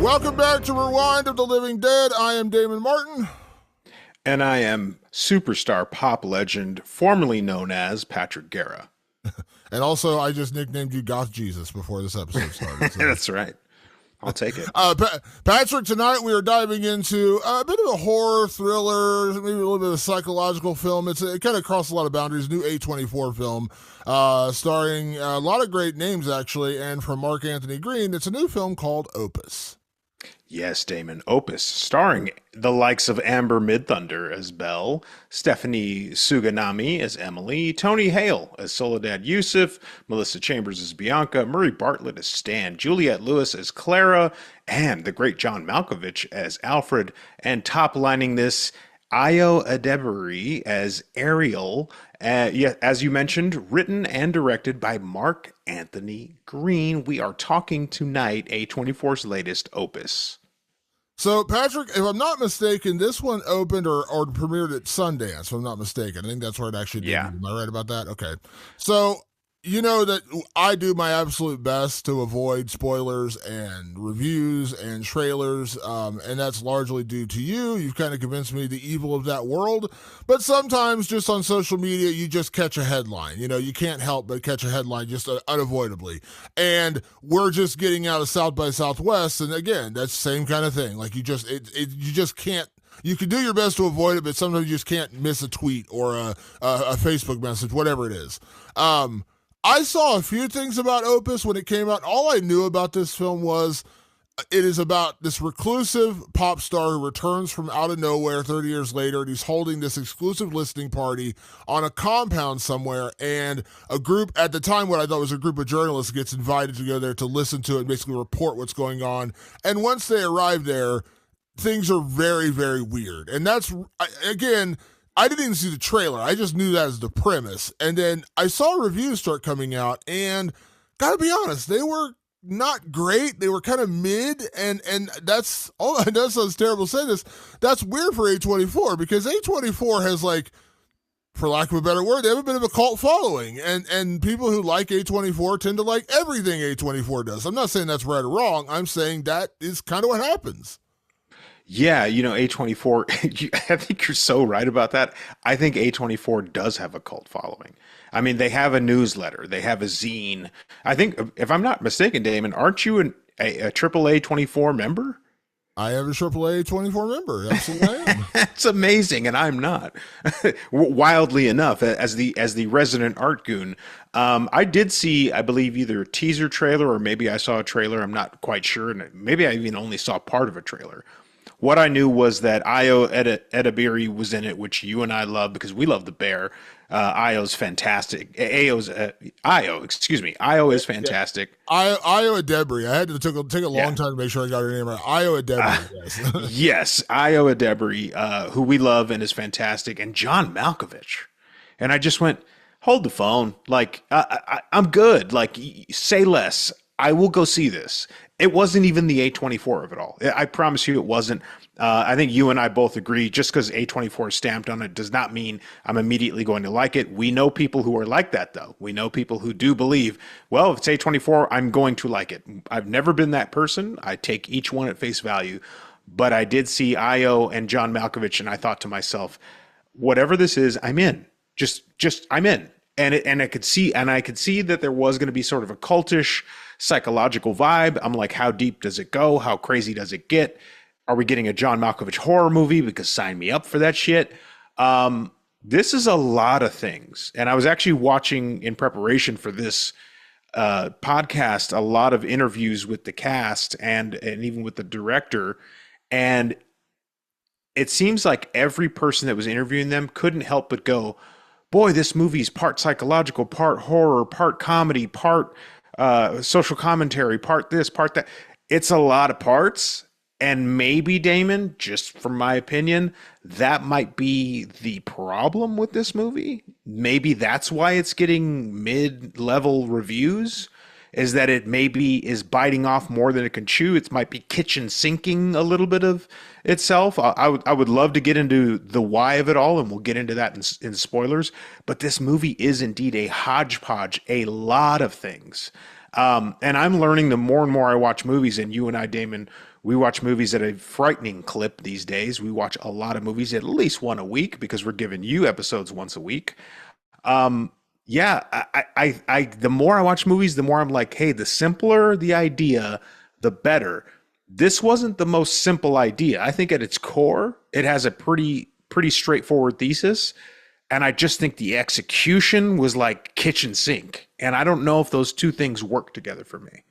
Welcome back to Rewind of the Living Dead. I am Damon Martin. And I am superstar pop legend, formerly known as Patrick Guerra. And also, I just nicknamed you Goth Jesus before this episode started. So. That's right. I'll take it. Patrick, tonight we are diving into a bit of a horror thriller, maybe a little bit of a psychological film. It kind of crossed a lot of boundaries. New A24 film starring a lot of great names, actually. And from Mark Anthony Green, it's a new film called Opus. Yes, Damon. Opus, starring the likes of Amber Midthunder as Belle, Stephanie Suganami as Emily, Tony Hale as Soledad Yusuf, Melissa Chambers as Bianca, Murray Bartlett as Stan, Juliette Lewis as Clara, and the great John Malkovich as Alfred, and top-lining this, Ayo Edebiri as Ariel, as you mentioned, written and directed by Mark Anthony Green. We are talking tonight A24's latest opus. So, Patrick, if I'm not mistaken, this one opened or premiered at Sundance, if I'm not mistaken. I think that's where it actually did. Yeah. Am I right about that? Okay. So, you know that I do my absolute best to avoid spoilers and reviews and trailers, and that's largely due to you. You've kind of convinced me the evil of that world, but sometimes just on social media, you just catch a headline. You know, you can't help but catch a headline just unavoidably. And we're just getting out of South by Southwest, and again, that's the same kind of thing. Like you just can't. You can do your best to avoid it, but sometimes you just can't miss a tweet or a Facebook message, whatever it is. I saw a few things about Opus when it came out. All I knew about this film was it is about this reclusive pop star who returns from out of nowhere 30 years later, and he's holding this exclusive listening party on a compound somewhere, and a group, at the time what I thought was a group of journalists, gets invited to go there to listen to it and basically report what's going on. And once they arrive there, things are very, very weird. And that's, again, I didn't even see the trailer. I just knew that as the premise. And then I saw reviews start coming out, and gotta be honest, they were not great. They were kind of mid, and that's all. That sounds terrible to say this. That's weird for A24, because A24 has, like, for lack of a better word, they have a bit of a cult following, and people who like A24 tend to like everything A24 does. I'm not saying that's right or wrong. I'm saying that is kind of what happens. Yeah, you know, A24, I think you're so right about that. I think A24 does have a cult following. I mean, they have a newsletter, they have a zine. I think, if I'm not mistaken, Damon, aren't you a AAA 24 member? I am a AAA 24 member. Absolutely, I am. That's amazing, and I'm not. Wildly enough, as the resident art goon, I did see, I believe, either a teaser trailer or maybe I saw a trailer. I'm not quite sure, and maybe I even only saw part of a trailer. What I knew was that Ayo Edebiri was in it, which you and I love because we love the bear. Ayo's fantastic. Ayo is fantastic. Ayo Edebiri. I had to take a long time to make sure I got her name right. Ayo Edebiri. Yes. Yes, Ayo Edebiri, who we love and is fantastic, and John Malkovich. And I just went, hold the phone. Like, I'm good. Like, say less. I will go see this. It wasn't even the A24 of it all. I promise you it wasn't. I think you and I both agree, just because A24 is stamped on it does not mean I'm immediately going to like it. We know people who are like that, though. We know people who do believe, well, if it's A24, I'm going to like it. I've never been that person. I take each one at face value. But I did see Ayo and John Malkovich, and I thought to myself, whatever this is, I'm in. Just I'm in. And I could see that there was going to be sort of a cultish psychological vibe. I'm like, how deep does it go? How crazy does it get? Are we getting a John Malkovich horror movie? Because sign me up for that shit. This is a lot of things. And I was actually watching, in preparation for this podcast, a lot of interviews with the cast and even with the director. And it seems like every person that was interviewing them couldn't help but go, boy, this movie's part psychological, part horror, part comedy, part social commentary, part this, part that. It's a lot of parts. And maybe, Damon, just from my opinion, that might be the problem with this movie. Maybe that's why it's getting mid-level reviews, is that it maybe is biting off more than it can chew. It might be kitchen sinking a little bit of itself. I would love to get into the why of it all, and we'll get into that in spoilers. But this movie is indeed a hodgepodge, a lot of things. And I'm learning the more and more I watch movies, and you and I, Damon, We watch movies at a frightening clip these days. We watch a lot of movies, at least one a week, because we're giving you episodes once a week. Um, yeah, the more I watch movies, the more I'm like, hey, the simpler the idea, the better. This wasn't the most simple idea. I think at its core, it has a pretty straightforward thesis, and I just think the execution was like kitchen sink. And I don't know if those two things work together for me.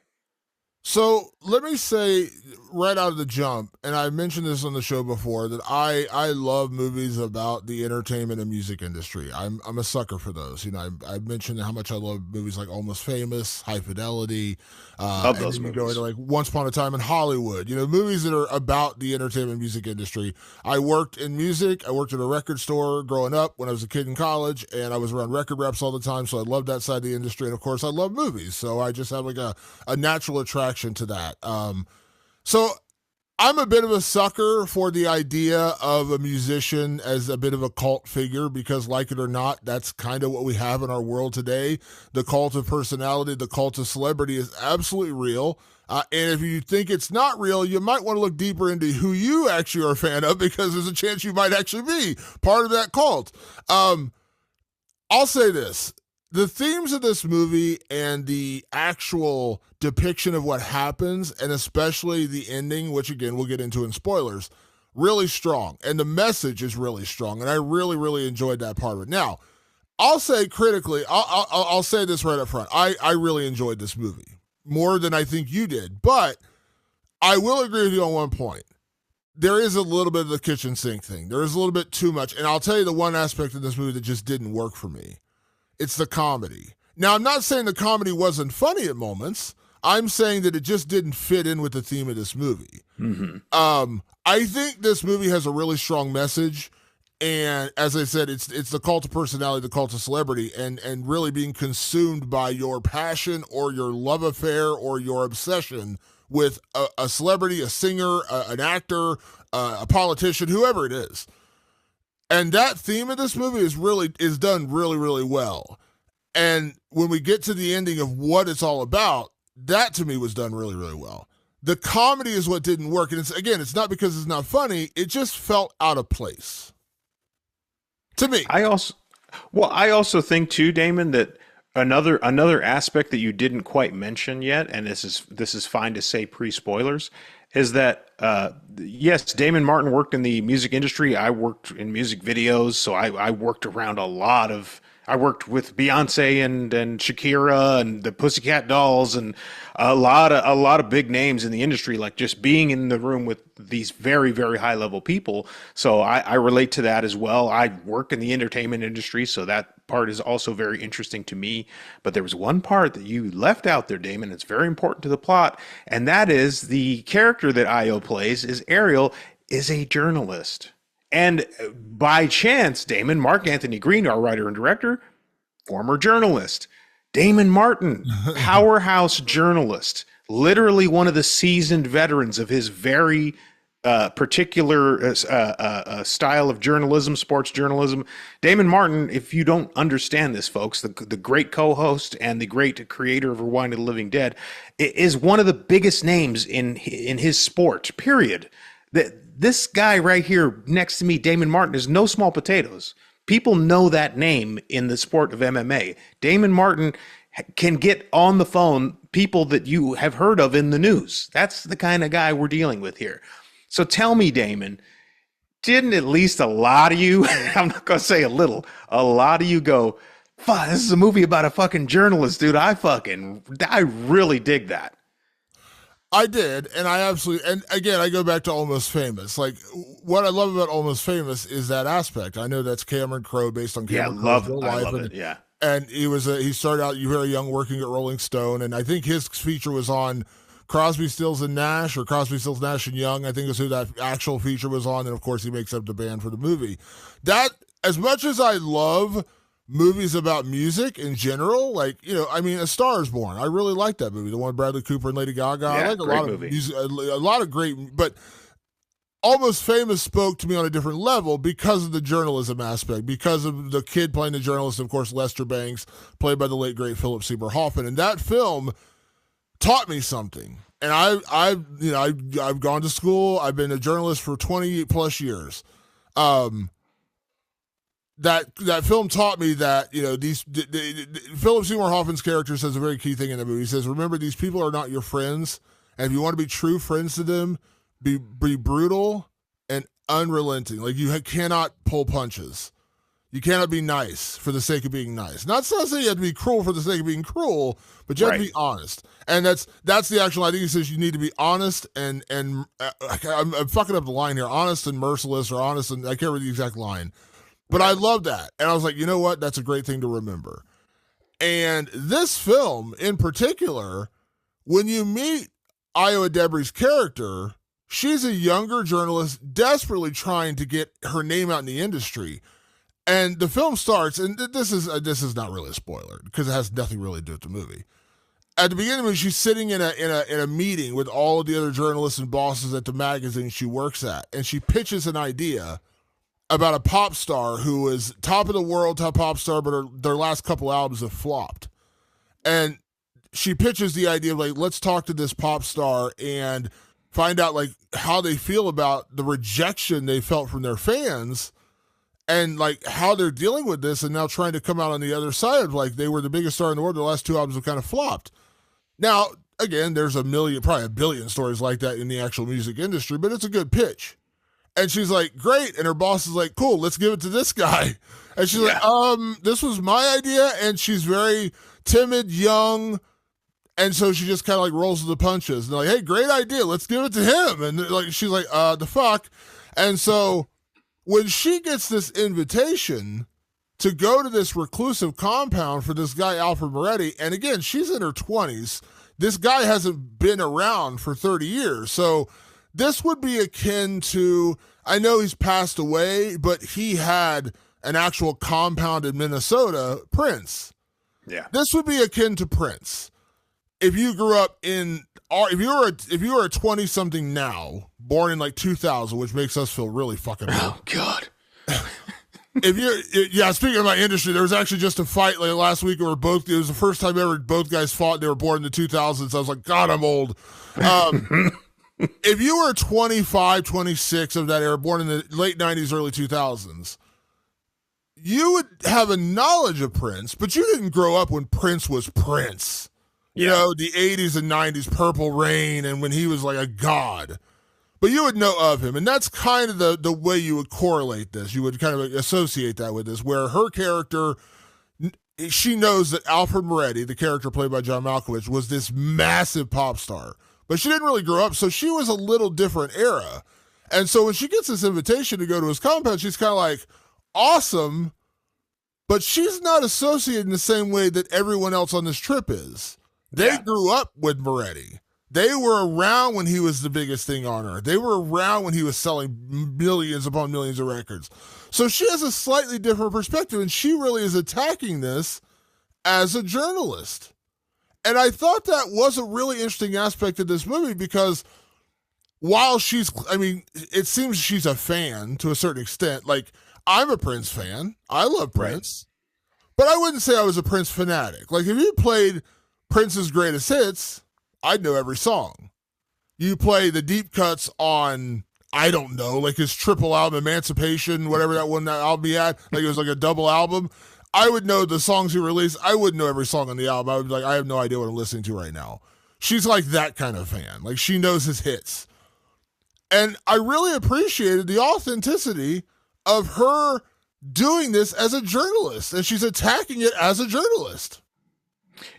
So let me say right out of the jump, and I mentioned this on the show before, that I love movies about the entertainment and music industry. I'm a sucker for those. You know, I mentioned how much I love movies like Almost Famous, High Fidelity, Love and those then you go movies. into like Once Upon a Time in Hollywood. You know, movies that are about the entertainment and music industry. I worked in music. I worked at a record store growing up when I was a kid in college, and I was around record reps all the time. So I loved that side of the industry, and of course, I love movies. So I just have like a natural attraction to that. So I'm a bit of a sucker for the idea of a musician as a bit of a cult figure because, like it or not, that's kind of what we have in our world today. The cult of personality, the cult of celebrity is absolutely real. And if you think it's not real, you might want to look deeper into who you actually are a fan of because there's a chance you might actually be part of that cult. I'll say this. The themes of this movie and the actual depiction of what happens, and especially the ending, which again we'll get into in spoilers, really strong. And the message is really strong. And I really, really enjoyed that part of it. Now, I'll say critically, I'll say this right up front. I really enjoyed this movie more than I think you did. But I will agree with you on one point. There is a little bit of the kitchen sink thing. There is a little bit too much. And I'll tell you the one aspect of this movie that just didn't work for me. It's the comedy. Now, I'm not saying the comedy wasn't funny at moments. I'm saying that it just didn't fit in with the theme of this movie. I think this movie has a really strong message. And as I said, it's the cult of personality, the cult of celebrity, and really being consumed by your passion or your love affair or your obsession with a celebrity, a singer, an actor, a politician, whoever it is. And that theme of this movie is done really, really well. And when we get to the ending of what it's all about, that to me was done really, really well. The comedy is what didn't work. And it's not because it's not funny. It just felt out of place. To me. I also think too, Damon, that another aspect that you didn't quite mention yet, and this is fine to say pre-spoilers, is that yes, Damon Martin worked in the music industry. I worked in music videos, so I worked around a lot of. I worked with Beyonce and Shakira and the Pussycat Dolls and a lot of big names in the industry. Like just being in the room with these very very high level people. So I relate to that as well. I work in the entertainment industry, so that part is also very interesting to me. But there was one part that you left out there, Damon. It's very important to the plot, and that is the character that Io plays is Ariel is a journalist. And by chance, Damon, Mark Anthony Green, our writer and director, former journalist. Damon Martin, powerhouse journalist, literally one of the seasoned veterans of his very particular style of journalism, sports journalism. Damon Martin, if you don't understand this, folks, the great co-host and the great creator of Rewind of the Living Dead, is one of the biggest names in his sport, period. This guy right here next to me, Damon Martin, is no small potatoes. People know that name in the sport of MMA. Damon Martin can get on the phone people that you have heard of in the news. That's the kind of guy we're dealing with here. So tell me, Damon, didn't at least a lot of you, I'm not going to say a lot of you go, fuck, this is a movie about a fucking journalist, dude. I really dig that. I did, and I absolutely, and again, I go back to Almost Famous. Like, what I love about Almost Famous is that aspect. I know that's Cameron Crowe based on Yeah, Cameron Crowe's real I life, love and it. Yeah. he started out very young working at Rolling Stone, and I think his feature was on Crosby, Stills and Nash, or Crosby, Stills, Nash and Young. I think is who that actual feature was on, and of course he makes up the band for the movie. That, as much as I love movies about music in general, like, you know, I mean, A Star Is Born. I really like that movie, the one with Bradley Cooper and Lady Gaga. I Yeah, like a great lot of movie. music, a lot of great, but Almost Famous spoke to me on a different level because of the journalism aspect, because of the kid playing the journalist, of course, Lester Bangs, played by the late great Philip Seymour Hoffman. And that film taught me something. and I've gone to school. I've been a journalist for 20 plus years. Um, that film taught me that Philip Seymour Hoffman's character says a very key thing in the movie. He says, "Remember, these people are not your friends, and if you want to be true friends to them, be brutal and unrelenting. Like you cannot pull punches. You cannot be nice for the sake of being nice. Not saying you have to be cruel for the sake of being cruel, but you have to be honest. And that's the actual. I think he says you need to be honest and I'm fucking up the line here. Honest and merciless, or honest and I can't remember the exact line. But I love that. And I was like, you know what? That's a great thing to remember. And this film in particular, when you meet Iowa Debris' character, she's a younger journalist desperately trying to get her name out in the industry. And the film starts, and this is not really a spoiler because it has nothing really to do with the movie. At the beginning, when she's sitting in a meeting with all of the other journalists and bosses at the magazine she works at, and she pitches an idea about a pop star who is top of the world, top pop star, but their last couple albums have flopped. And she pitches the idea of like, let's talk to this pop star and find out like how they feel about the rejection they felt from their fans and like how they're dealing with this and now trying to come out on the other side of like they were the biggest star in the world. Their last two albums have kind of flopped. Now, again, there's probably a billion stories like that in the actual music industry, but it's a good pitch. And she's like, great. And her boss is like, cool, let's give it to this guy. And she's like, this was my idea. And she's very timid, young. And so she just kind of like rolls with the punches. And they're like, hey, great idea. Let's give it to him. And like, she's like, the fuck. And so when she gets this invitation to go to this reclusive compound for this guy, Alfred Moretti, and again, she's in her 20s. This guy hasn't been around for 30 years. So this would be akin to, I know he's passed away, but he had an actual compound in Minnesota, Prince. Yeah. This would be akin to Prince. If you grew up if you were a 20 something now, born in like 2000, which makes us feel really fucking old. Oh God. Speaking of my industry, there was actually just a fight like last week where it was the first time ever both guys fought. They were born in the 2000s. I was like, God, I'm old. If you were 25, 26 of that era, born in the late 90s, early 2000s, you would have a knowledge of Prince, but you didn't grow up when Prince was Prince. You know, the 80s and 90s, Purple Rain, and when he was like a god. But you would know of him, and that's kind of the way you would correlate this. You would kind of associate that with this, where her character, she knows that Alfred Moretti, the character played by John Malkovich, was this massive pop star. But she didn't really grow up, so she was a little different era. And so when she gets this invitation to go to his compound, she's kind of like, awesome, but she's not associated in the same way that everyone else on this trip is. They grew up with Moretti. They were around when he was the biggest thing on earth. They were around when he was selling millions upon millions of records. So she has a slightly different perspective, and she really is attacking this as a journalist. And I thought that was a really interesting aspect of this movie because while it seems she's a fan to a certain extent. Like, I'm a Prince fan. I love Prince. But I wouldn't say I was a Prince fanatic. Like, if you played Prince's greatest hits, I'd know every song. You play the deep cuts on, I don't know, like his triple album, Emancipation, whatever that album he had, like it was like a double album. I would know the songs he released. I wouldn't know every song on the album. I would be like, I have no idea what I'm listening to right now. She's like that kind of fan. Like, she knows his hits. And I really appreciated the authenticity of her doing this as a journalist, and she's attacking it as a journalist.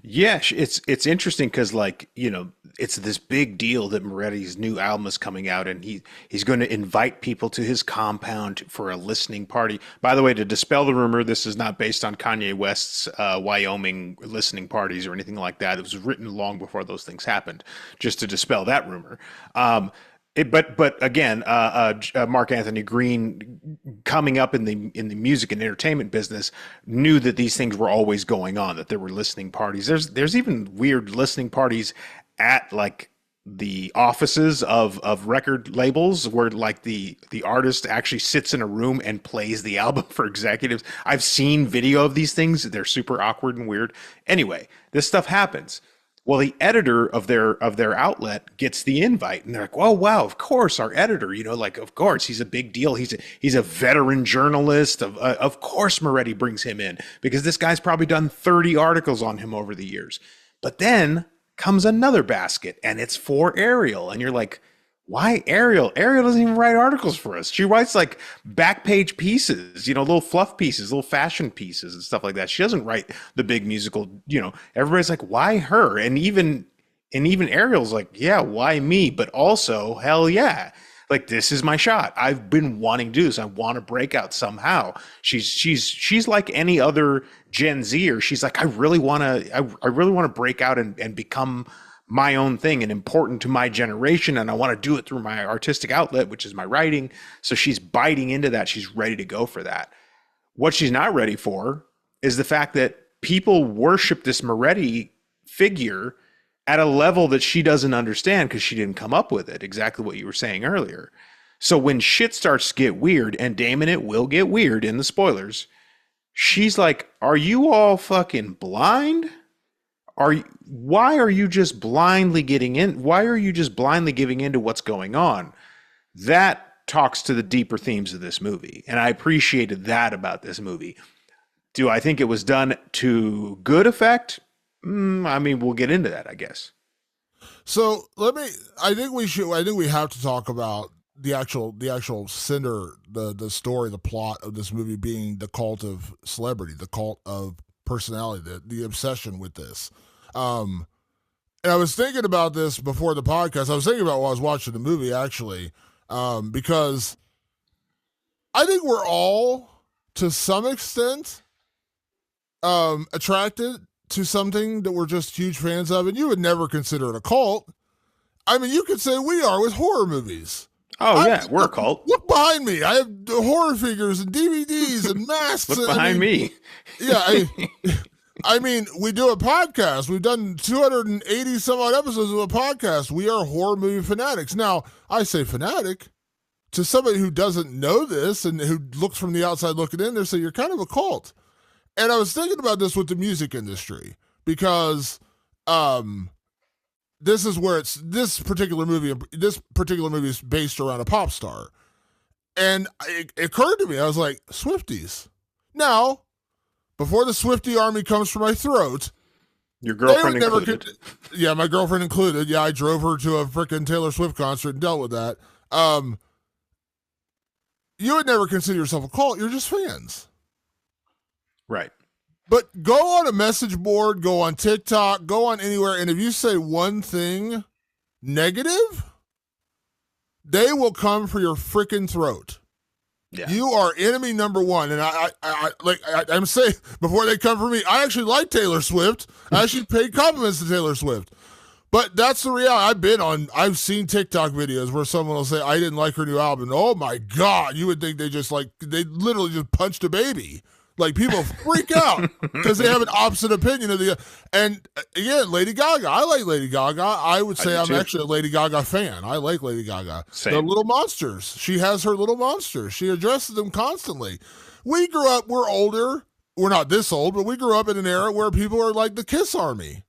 Yeah, it's interesting because, like, you know, it's this big deal that Moretti's new album is coming out, and he's going to invite people to his compound for a listening party. By the way, to dispel the rumor, this is not based on Kanye West's Wyoming listening parties or anything like that. It was written long before those things happened, just to dispel that rumor. But again, Mark Anthony Green, coming up in the music and entertainment business, knew that these things were always going on. That there were listening parties. There's even weird listening parties at like the offices of record labels, where like the artist actually sits in a room and plays the album for executives. I've seen video of these things. They're super awkward and weird. Anyway, this stuff happens. Well, the editor of their outlet gets the invite, and they're like, "Oh, wow! Of course, our editor. Like, of course, he's a big deal. He's a veteran journalist. Of course, Moretti brings him in because this guy's probably done 30 articles on him over the years." But then comes another basket, and it's for Ariel, and you're like, why Ariel? Ariel doesn't even write articles for us. She writes like back page pieces, little fluff pieces, little fashion pieces and stuff like that. She doesn't write the big musical. Everybody's like, why her? And even Ariel's like, yeah, why me? But also, hell yeah. Like, this is my shot. I've been wanting to do this. I want to break out somehow. She's like any other Gen Zer. She's like, I really want to break out and become my own thing and important to my generation, and I want to do it through my artistic outlet, which is my writing. So she's biting into that. She's ready to go for that. What she's not ready for is the fact that people worship this Moretti figure at a level that she doesn't understand because she didn't come up with it. Exactly what you were saying earlier. So when shit starts to get weird, and damn it will get weird in the spoilers, she's like, are you all fucking blind? Why are you just blindly getting in? Why are you just blindly giving into what's going on? That talks to the deeper themes of this movie, and I appreciated that about this movie. Do I think it was done to good effect? I mean, we'll get into that, I guess. So I think we have to talk about the actual center, the story, the plot of this movie being the cult of celebrity, the cult of personality, the obsession with this. And I was thinking about this before the podcast. I was thinking about while I was watching the movie, actually, because I think we're all, to some extent, attracted to something that we're just huge fans of, and you would never consider it a cult. I mean, you could say we are with horror movies. Oh, yeah, we're a cult. Look behind me. I have horror figures and DVDs and masks. Look behind me. Yeah, I mean, we do a podcast. We've done 280 some odd episodes of a podcast. We are horror movie fanatics. Now, I say fanatic to somebody who doesn't know this and who looks from the outside looking in, they say you're kind of a cult. And I was thinking about this with the music industry because this is where this particular movie is based around a pop star. And it occurred to me, I was like, Swifties. Now, before the Swiftie army comes for my throat, your girlfriend included. Yeah, my girlfriend included. Yeah, I drove her to a freaking Taylor Swift concert and dealt with that. You would never consider yourself a cult. You're just fans. Right. But go on a message board, go on TikTok, go on anywhere, and if you say one thing negative, they will come for your freaking throat. Yeah. You are enemy number one. And I'm saying, before they come for me, I actually like Taylor Swift. I actually paid compliments to Taylor Swift. But that's the reality. I've seen TikTok videos where someone will say, I didn't like her new album. Oh my God. You would think they literally just punched a baby. Like, people freak out because they have an opposite opinion of the. And again, Lady Gaga. I like Lady Gaga. I would say I'm actually a Lady Gaga fan. I like Lady Gaga. Same. They're little monsters. She has her little monsters. She addresses them constantly. We're older. We're not this old, but we grew up in an era where people are like the Kiss Army.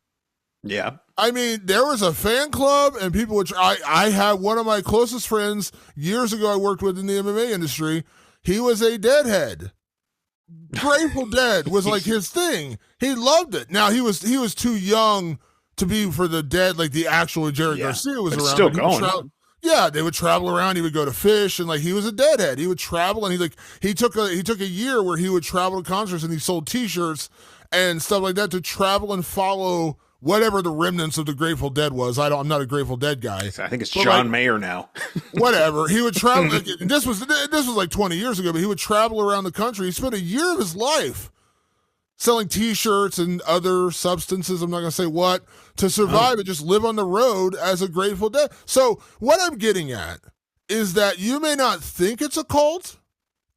Yeah. I mean, there was a fan club, and people would. I had one of my closest friends years ago I worked with in the MMA industry. He was a Deadhead. Grateful Dead was like his thing. He loved it. Now he was too young to be for the Dead, like the actual Jerry Garcia was around. Still going. Yeah, they would travel around. He would go to Fish, and like he was a Deadhead. He would travel, and he took a year where he would travel to concerts and he sold T-shirts and stuff like that to travel and follow whatever the remnants of the Grateful Dead was. I'm not a Grateful Dead guy. I think it's John Mayer now. Whatever. He would travel. This was like 20 years ago, but he would travel around the country. He spent a year of his life selling T-shirts and other substances, I'm not going to say what, to survive and just live on the road as a Grateful Dead. So what I'm getting at is that you may not think it's a cult,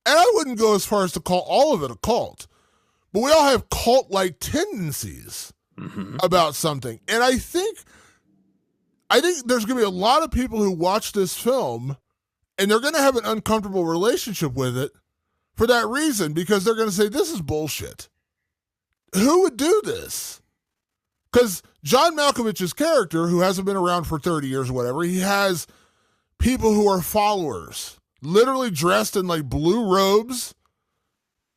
and I wouldn't go as far as to call all of it a cult, but we all have cult-like tendencies about something. And I think there's going to be a lot of people who watch this film and they're going to have an uncomfortable relationship with it for that reason, because they're going to say, this is bullshit. Who would do this? Because John Malkovich's character, who hasn't been around for 30 years or whatever, he has people who are followers, literally dressed in like blue robes,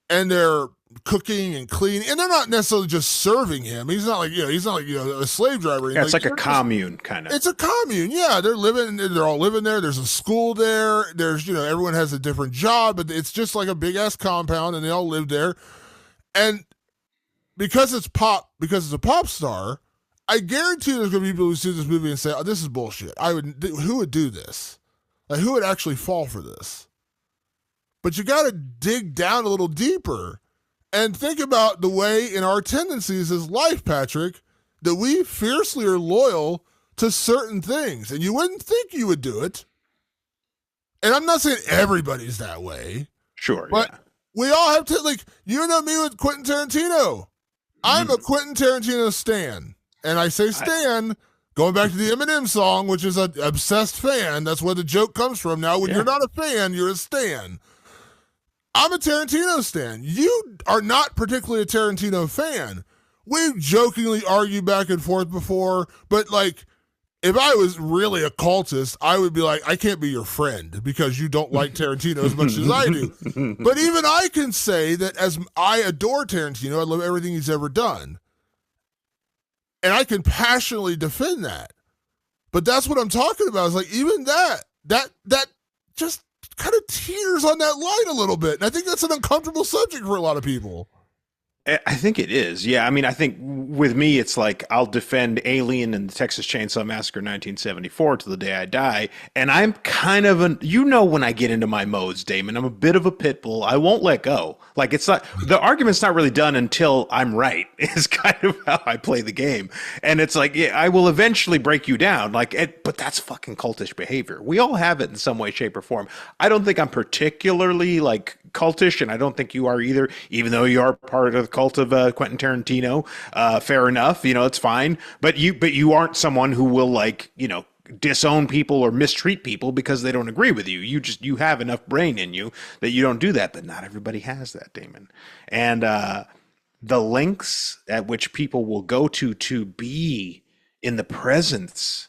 and they're cooking and cleaning, and they're not necessarily just serving him. He's not like a slave driver. Yeah, it's like a commune kind of. It's a commune. Yeah, they're all living there. There's a school there. There's everyone has a different job, but it's just like a big ass compound, and they all live there. And because it's a pop star, I guarantee there's going to be people who see this movie and say, "Oh, this is bullshit." Who would do this? Like, who would actually fall for this? But you got to dig down a little deeper and think about the way in our tendencies as life, Patrick, that we fiercely are loyal to certain things. And you wouldn't think you would do it. And I'm not saying everybody's that way. Sure, but yeah. We all have to, like, you know me with Quentin Tarantino. I'm a Quentin Tarantino stan. And I say stan, going back to the Eminem song, which is an obsessed fan. That's where the joke comes from. Now, when you're not a fan, you're a stan. I'm a Tarantino stan. You are not particularly a Tarantino fan. We've jokingly argued back and forth before, but like, if I was really a cultist, I would be like, I can't be your friend because you don't like Tarantino as much as I do. But even I can say that as I adore Tarantino, I love everything he's ever done. And I can passionately defend that. But that's what I'm talking about. Is like, even that just kind of tears on that line a little bit. And I think that's an uncomfortable subject for a lot of people. I think it is. Yeah. I mean, I think with me, it's like I'll defend Alien and the Texas Chainsaw Massacre 1974 to the day I die. And I'm kind of when I get into my modes, Damon, I'm a bit of a pit bull. I won't let go. Like, it's not, the argument's not really done until I'm right, is kind of how I play the game. And it's like, yeah, I will eventually break you down. But that's fucking cultish behavior. We all have it in some way, shape, or form. I don't think I'm particularly like cultish, and I don't think you are either, even though you are part of the cult of Quentin Tarantino. Fair enough, it's fine. But you aren't someone who will disown people or mistreat people because they don't agree with you. You have enough brain in you that you don't do that. But not everybody has that, Damon. And the lengths at which people will go to be in the presence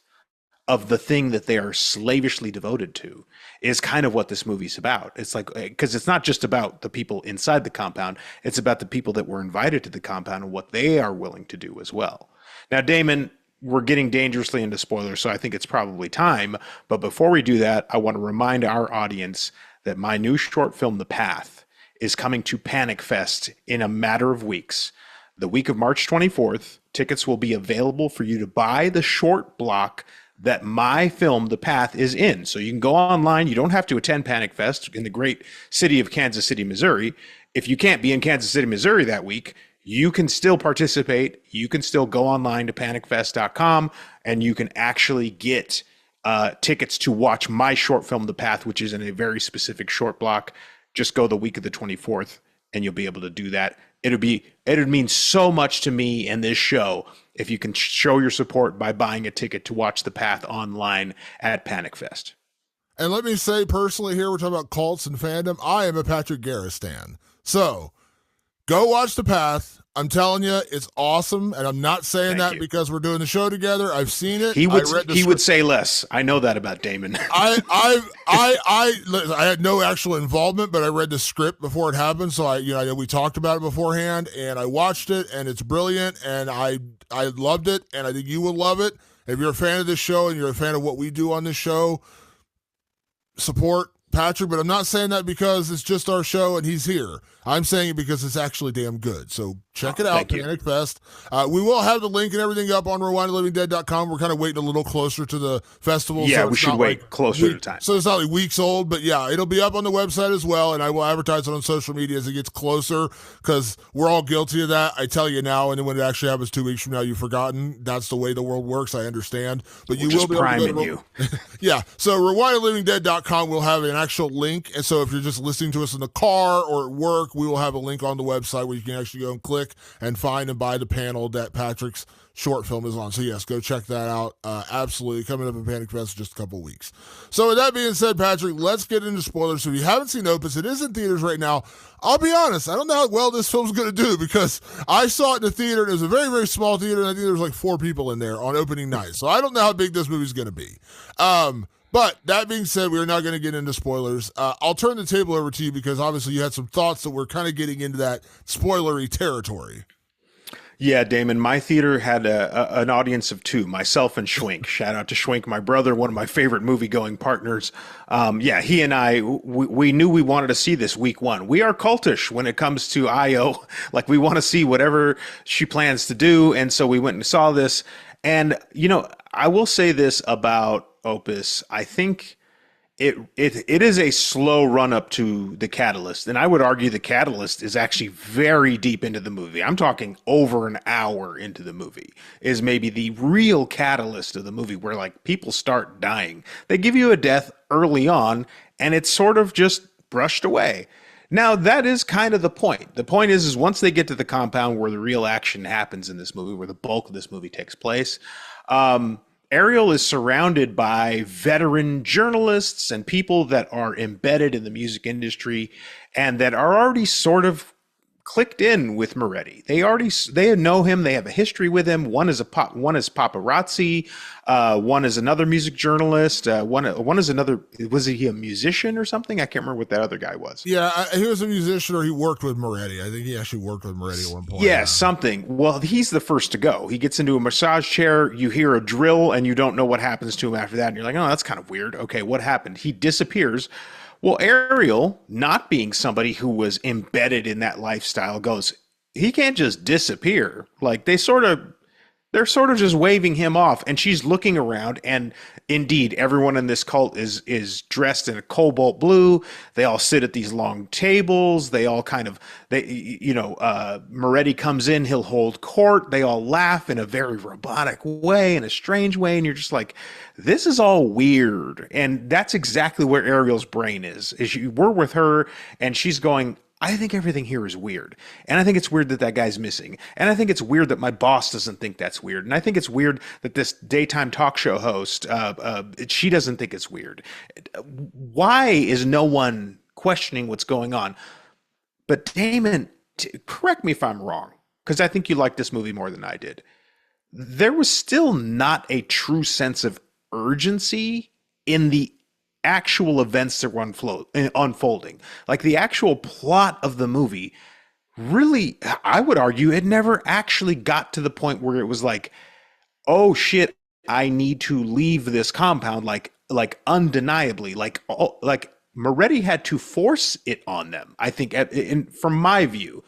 of the thing that they are slavishly devoted to is kind of what this movie's about. It's like, because it's not just about the people inside the compound, it's about the people that were invited to the compound and what they are willing to do as well. Now, Damon, we're getting dangerously into spoilers, so I think it's probably time. But before we do that, I want to remind our audience that my new short film, The Path, is coming to Panic Fest in a matter of weeks. The week of March 24th, tickets will be available for you to buy the short block that my film, The Path, is in. So you can go online. You don't have to attend Panic Fest in the great city of Kansas City, Missouri. If you can't be in Kansas City, Missouri that week, you can still participate. You can still go online to panicfest.com and you can actually get tickets to watch my short film, The Path, which is in a very specific short block. Just go the week of the 24th and you'll be able to do that. It would mean so much to me and this show if you can show your support by buying a ticket to watch The Path online at Panic Fest. And let me say personally here, we're talking about cults and fandom. I am a Patrick Garris stan. So go watch The Path. I'm telling you, it's awesome. And I'm not saying that because we're doing the show together. I've seen it. He would say less. I know that about Damon. I had no actual involvement, but I read the script before it happened. So I know we talked about it beforehand and I watched it and it's brilliant and I loved it and I think you will love it. If you're a fan of this show and you're a fan of what we do on this show, support Patrick, but I'm not saying that because it's just our show and he's here. I'm saying it because it's actually damn good. So check it out, Panic Fest. We will have the link and everything up on rewindlivingdead.com. We're kind of waiting a little closer to the festival. Yeah, so we should wait closer to time. So it's not like weeks old, but yeah, it'll be up on the website as well, and I will advertise it on social media as it gets closer because we're all guilty of that. I tell you now, and then when it actually happens 2 weeks from now, you've forgotten. That's the way the world works. I understand. But you will be priming you. Yeah, so rewindlivingdead.com will have an actual link, and so if you're just listening to us in the car or at work, we will have a link on the website where you can actually go and click and find and buy the panel that Patrick's short film is on. So yes, go check that out. Absolutely, coming up in Panic Fest in just a couple weeks. So with that being said, Patrick, let's get into spoilers. So if you haven't seen Opus, it is in theaters right now. I'll be honest, I don't know how well this film's going to do because I saw it in the theater. And it was a very, very small theater, and I think there was like 4 people in there on opening night. So I don't know how big this movie's going to be. But that being said, we're not going to get into spoilers. I'll turn the table over to you because obviously you had some thoughts that we're kind of getting into that spoilery territory. Yeah, Damon, my theater had an audience of 2, myself and Schwink. Shout out to Schwink, my brother, one of my favorite movie-going partners. Yeah, he and I, we knew we wanted to see this week 1. We are cultish when it comes to IO. Like, we want to see whatever she plans to do, and so we went and saw this. And, you know, I will say this about Opus. I think it is a slow run up to the catalyst, and I would argue the catalyst is actually very deep into the movie. I'm talking over an hour into the movie is maybe the real catalyst of the movie, where like people start dying. They give you a death early on, and it's sort of just brushed away. Now, that is kind of the point. The point is once they get to the compound where the real action happens in this movie, where the bulk of this movie takes place, Ariel is surrounded by veteran journalists and people that are embedded in the music industry and that are already sort of clicked in with Moretti. They know him. They have a history with him. One is paparazzi. One is another music journalist. One is another. Was he a musician or something? I can't remember what that other guy was. Yeah, he was a musician, or he worked with Moretti. I think he actually worked with Moretti at one point. Yeah, something. Well, he's the first to go. He gets into a massage chair. You hear a drill, and you don't know what happens to him after that. And you're like, oh, that's kind of weird. Okay, what happened? He disappears. Well, Ariel, not being somebody who was embedded in that lifestyle, goes, he can't just disappear. Like they're sort of just waving him off, and she's looking around, and indeed, everyone in this cult is dressed in a cobalt blue. They all sit at these long tables. They all Moretti comes in, he'll hold court. They all laugh in a very robotic way, in a strange way, and you're just like, this is all weird. And that's exactly where Ariel's brain is we're with her, and she's going, I think everything here is weird. And I think it's weird that guy's missing. And I think it's weird that my boss doesn't think that's weird. And I think it's weird that this daytime talk show host, she doesn't think it's weird. Why is no one questioning what's going on? But Damon, correct me if I'm wrong, because I think you liked this movie more than I did. There was still not a true sense of urgency in the actual events that were unfolding. Like the actual plot of the movie, really, I would argue it never actually got to the point where it was like, oh shit, I need to leave this compound, like undeniably, like Moretti had to force it on them. I think from my view,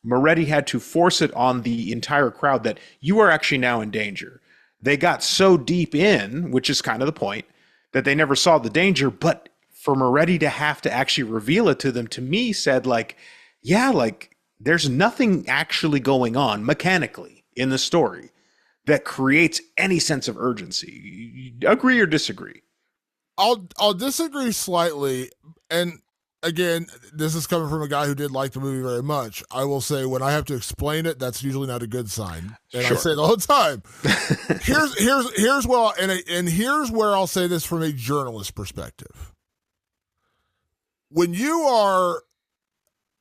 Moretti had to force it on the entire crowd that you are actually now in danger. They got so deep in, which is kind of the point, that they never saw the danger. But for Moretti to have to actually reveal it to them, to me, said like, yeah, like there's nothing actually going on mechanically in the story that creates any sense of urgency. You agree or disagree? I'll disagree slightly. And again, this is coming from a guy who did like the movie very much. I will say when I have to explain it, that's usually not a good sign. And sure. I say it all the time. Here's where I'll say this from a journalist perspective. When you are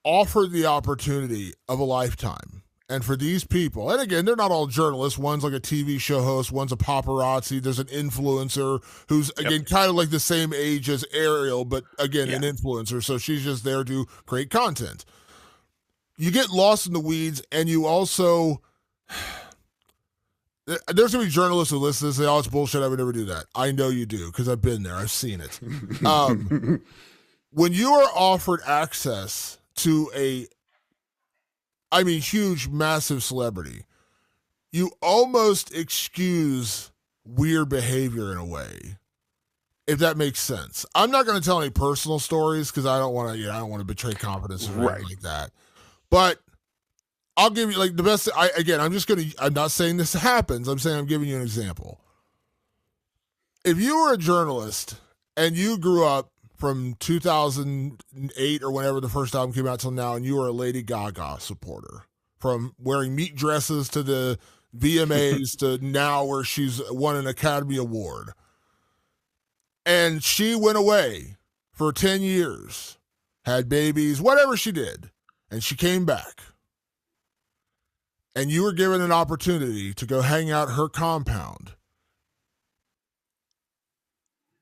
offered the opportunity of a lifetime, and for these people, and again, they're not all journalists. One's like a TV show host. One's a paparazzi. There's an influencer who's, again, kind of like the same age as Ariel, but again, an influencer. So she's just there to create content. You get lost in the weeds, and you also... There's going to be journalists who listen to this and say, oh, it's bullshit. I would never do that. I know you do because I've been there. I've seen it. When you are offered access to huge, massive celebrity, you almost excuse weird behavior in a way, if that makes sense. I'm not going to tell any personal stories because I don't want to betray confidence or anything like that. But I'll give you like the best. I'm not saying this happens. I'm saying I'm giving you an example. If you were a journalist and you grew up from 2008 or whenever the first album came out till now, and you were a Lady Gaga supporter, from wearing meat dresses to the VMAs to now where she's won an Academy Award. And she went away for 10 years, had babies, whatever she did, and she came back. And you were given an opportunity to go hang out her compound.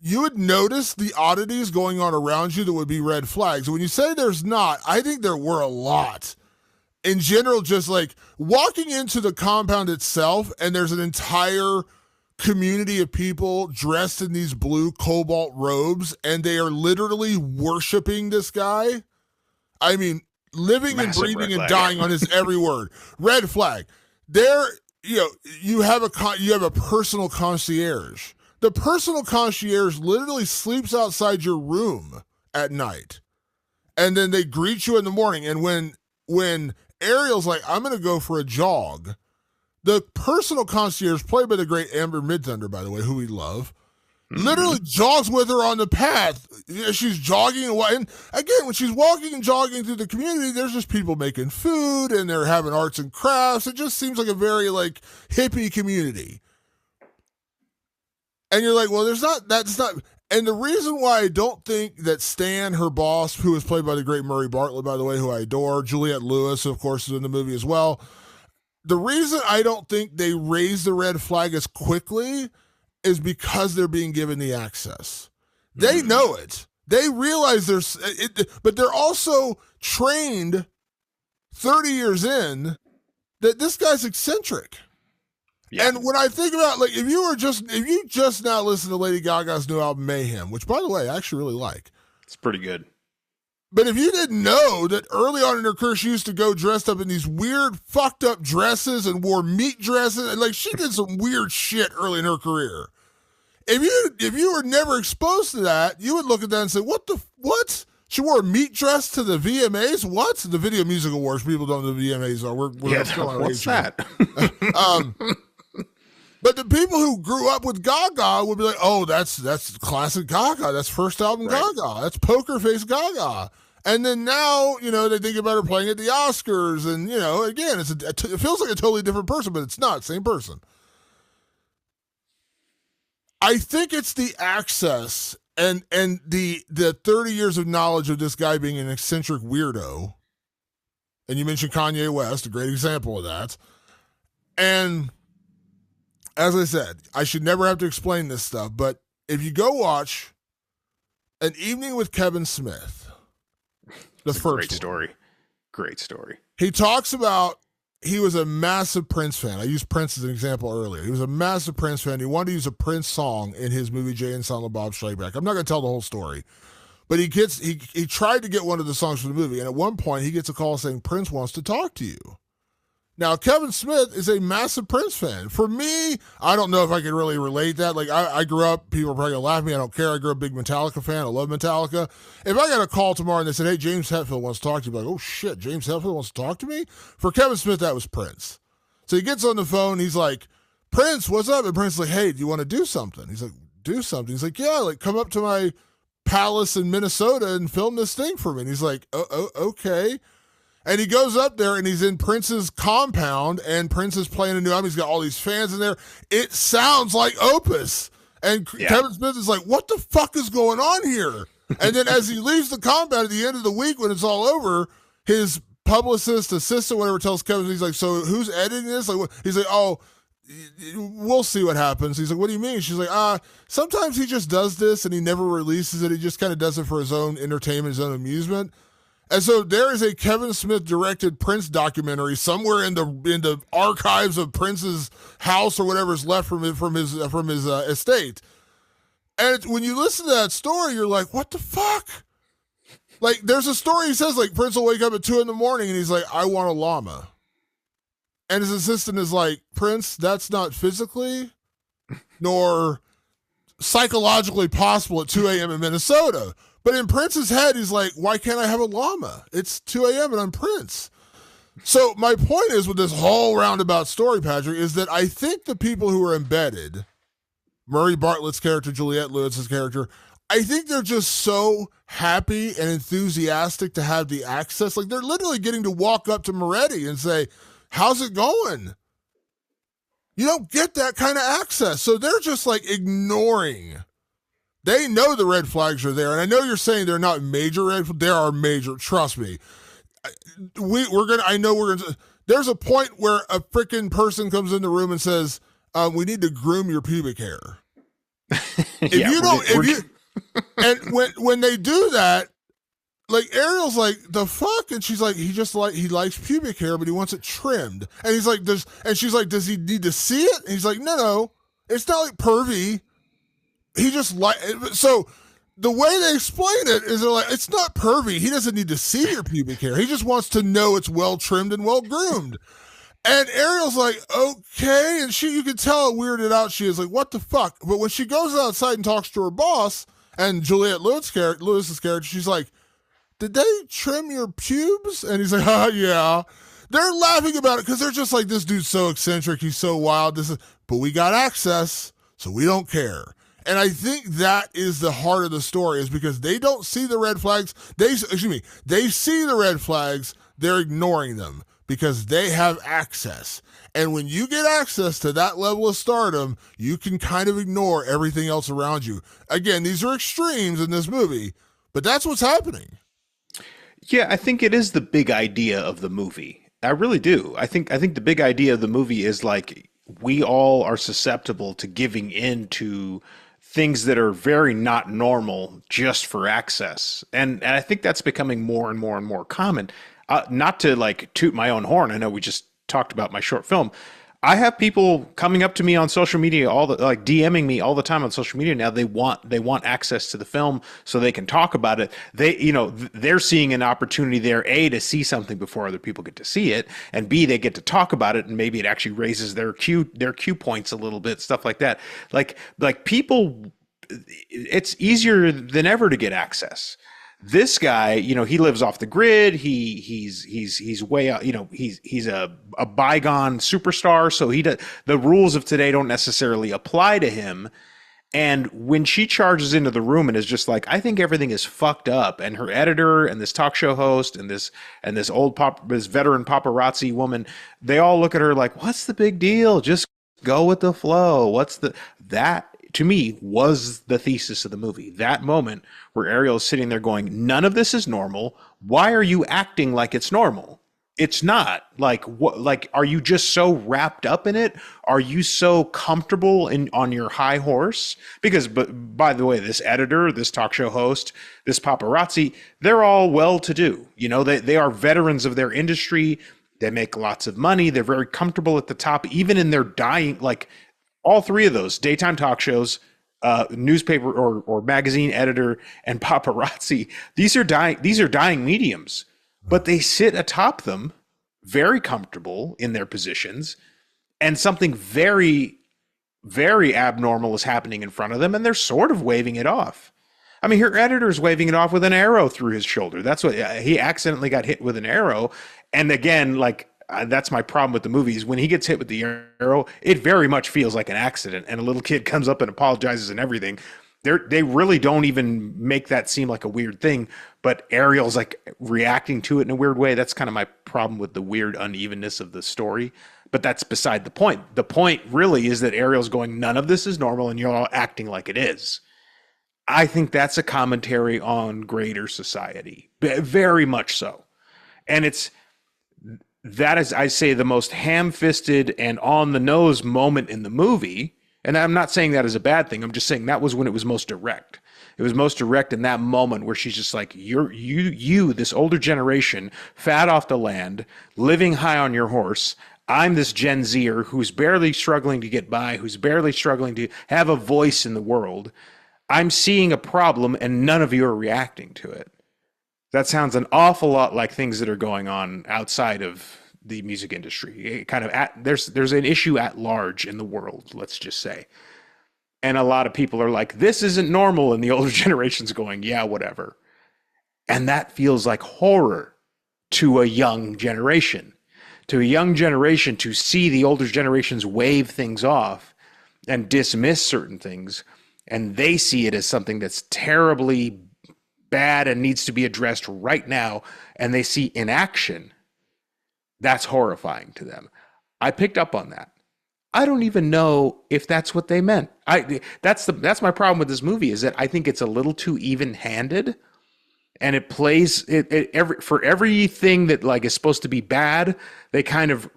You would notice the oddities going on around you that would be red flags. When you say there's not, I think there were a lot. In general, just like walking into the compound itself, and there's an entire community of people dressed in these blue cobalt robes, and they are literally worshiping this guy. I mean, living Massive and breathing and flag. dying on his every word. Red flag. There, you have a personal concierge. The personal concierge literally sleeps outside your room at night, and then they greet you in the morning. And when Ariel's like, I'm going to go for a jog, the personal concierge, played by the great Amber Midthunder, by the way, who we love, literally jogs with her on the path. She's jogging, and again, when she's walking and jogging through the community, there's just people making food, and they're having arts and crafts. It just seems like a very hippie community. And you're like, well, that's not. And the reason why I don't think that Stan, her boss, who was played by the great Murray Bartlett, by the way, who I adore, Juliette Lewis, of course, is in the movie as well. The reason I don't think they raise the red flag as quickly is because they're being given the access. They know it. They realize but they're also trained 30 years in that this guy's eccentric. Yeah. And when I think about, if you just now listen to Lady Gaga's new album, Mayhem, which, by the way, I actually really like. It's pretty good. But if you didn't know that early on in her career, she used to go dressed up in these weird, fucked up dresses and wore meat dresses, and she did some weird shit early in her career. If you were never exposed to that, you would look at that and say, what? She wore a meat dress to the VMAs? What? The Video Music Awards. People don't know the VMAs are. We're still on what's that? But the people who grew up with Gaga would be like, oh, that's classic Gaga. That's first album Gaga. That's Poker Face Gaga. And then now, they think about her playing at the Oscars. And, again, it feels like a totally different person, but it's not. Same person. I think it's the access and the 30 years of knowledge of this guy being an eccentric weirdo. And you mentioned Kanye West, a great example of that. And as I said, I should never have to explain this stuff, but if you go watch An Evening with Kevin Smith, Great story. He talks about he was a massive Prince fan. I used Prince as an example earlier. He was a massive Prince fan. He wanted to use a Prince song in his movie Jay and Silent Bob Strike Back. I'm not going to tell the whole story, but he tried to get one of the songs from the movie, and at one point he gets a call saying Prince wants to talk to you. Now, Kevin Smith is a massive Prince fan. For me, I don't know if I can really relate that. I grew up, people are probably going to laugh at me. I don't care. I grew up a big Metallica fan. I love Metallica. If I got a call tomorrow and they said, hey, James Hetfield wants to talk to you, I'd be like, oh, shit, James Hetfield wants to talk to me? For Kevin Smith, that was Prince. So he gets on the phone. He's like, Prince, what's up? And Prince is like, hey, do you want to do something? He's like, do something? He's like, yeah, come up to my palace in Minnesota and film this thing for me. And he's like, oh okay. And he goes up there, and he's in Prince's compound, and Prince is playing a new album. He's got all these fans in there. It sounds like Opus. And Kevin Smith is like, what the fuck is going on here? And then as he leaves the compound at the end of the week when it's all over, his publicist, assistant, whatever, tells Kevin, he's like, so who's editing this? He's like, oh, we'll see what happens. He's like, what do you mean? She's like, sometimes he just does this, and he never releases it. He just kind of does it for his own entertainment, his own amusement. And so there is a Kevin Smith directed Prince documentary somewhere in the archives of Prince's house or whatever is left from his estate. And when you listen to that story, you're like, what the fuck? There's a story he says, Prince will wake up at 2 a.m. and he's like, I want a llama. And his assistant is like, Prince, that's not physically nor psychologically possible at 2 a.m. in Minnesota. But in Prince's head, he's like, why can't I have a llama? It's 2 a.m. and I'm Prince. So my point is with this whole roundabout story, Patrick, is that I think the people who are embedded, Murray Bartlett's character, Juliette Lewis's character, I think they're just so happy and enthusiastic to have the access. They're literally getting to walk up to Moretti and say, how's it going? You don't get that kind of access. So they're just like ignoring. They know the red flags are there. And I know you're saying they're not major red flags. There are major. Trust me. I know we're going to. There's a point where a freaking person comes in the room and says, we need to groom your pubic hair. If Yeah, you don't, if you, and when they do that, like Ariel's like, the fuck? And she's like, he likes pubic hair, but he wants it trimmed. And he's like, and she's like, does he need to see it? And he's like, no, it's not like pervy. He just so the way they explain it is they're like, it's not pervy. He doesn't need to see your pubic hair. He just wants to know it's well trimmed and well groomed. And Ariel's like, okay. And you can tell how weirded out she is. Like, what the fuck? But when she goes outside and talks to her boss and Juliette Lewis's character, she's like, did they trim your pubes? And he's like, oh, yeah. They're laughing about it because they're just like, this dude's so eccentric. He's so wild. But we got access, so we don't care. And I think that is the heart of the story, is because they don't see the red flags. They see the red flags. They're ignoring them because they have access. And when you get access to that level of stardom, you can kind of ignore everything else around you. Again, these are extremes in this movie, but that's what's happening. Yeah, I think it is the big idea of the movie. I really do. I think the big idea of the movie is like we all are susceptible to giving in to things that are very not normal just for access. And I think that's becoming more and more and more common. Not to like toot my own horn. I know we just talked about my short film. I have people coming up to me on social media, like DMing me all the time on social media now. They want access to the film so they can talk about it. They're seeing an opportunity there, A, to see something before other people get to see it, and B, they get to talk about it, and maybe it actually raises their cue points a little bit, stuff like that. Like people, it's easier than ever to get access. This guy, he lives off the grid. He's way out. He's a bygone superstar. So the rules of today don't necessarily apply to him. And when she charges into the room and is just like, I think everything is fucked up, and her editor and this talk show host and this this veteran paparazzi woman, they all look at her like, what's the big deal? Just go with the flow. That to me was the thesis of the movie. That moment where Ariel is sitting there going, none of this is normal. Why are you acting like it's normal? It's not. Like, what, like, are you just so wrapped up in it? Are you so comfortable on your high horse? Because, but by the way, this editor, this talk show host, this paparazzi, they're all well-to-do. They are veterans of their industry. They make lots of money. They're very comfortable at the top, even in their dying, like, all three of those daytime talk shows, newspaper or magazine editor, and paparazzi. These are dying mediums, but they sit atop them, very comfortable in their positions, and something very, very abnormal is happening in front of them, and they're sort of waving it off. I mean, her editor's waving it off with an arrow through his shoulder. That's what he accidentally got hit with an arrow, and again, like. That's my problem with the movies. When he gets hit with the arrow, it very much feels like an accident, and a little kid comes up and apologizes and everything. They really don't even make that seem like a weird thing, but Ariel's like reacting to it in a weird way. That's kind of my problem with the weird unevenness of the story, but that's beside the point. The point really is that Ariel's going, none of this is normal, and you're all acting like it is. I think that's a commentary on greater society, very much so. And that is, I say, the most ham-fisted and on-the-nose moment in the movie. And I'm not saying that as a bad thing. I'm just saying that was when it was most direct. It was most direct in that moment where she's just like, you, this older generation, fat off the land, living high on your horse. I'm this Gen Zer who's barely struggling to get by, who's barely struggling to have a voice in the world. I'm seeing a problem, and none of you are reacting to it. That sounds an awful lot like things that are going on outside of the music industry. It kind of there's an issue at large in the world, let's just say. And a lot of people are like, this isn't normal. And the older generation's going, yeah, whatever. And that feels like horror to a young generation. To a young generation, to see the older generations wave things off and dismiss certain things. And they see it as something that's terribly bad and needs to be addressed right now, and they see inaction. That's horrifying to them. I picked up on that. I don't even know if that's what they meant. That's my problem with this movie is that I think it's a little too even-handed, and it plays it for everything that like is supposed to be bad. They kind of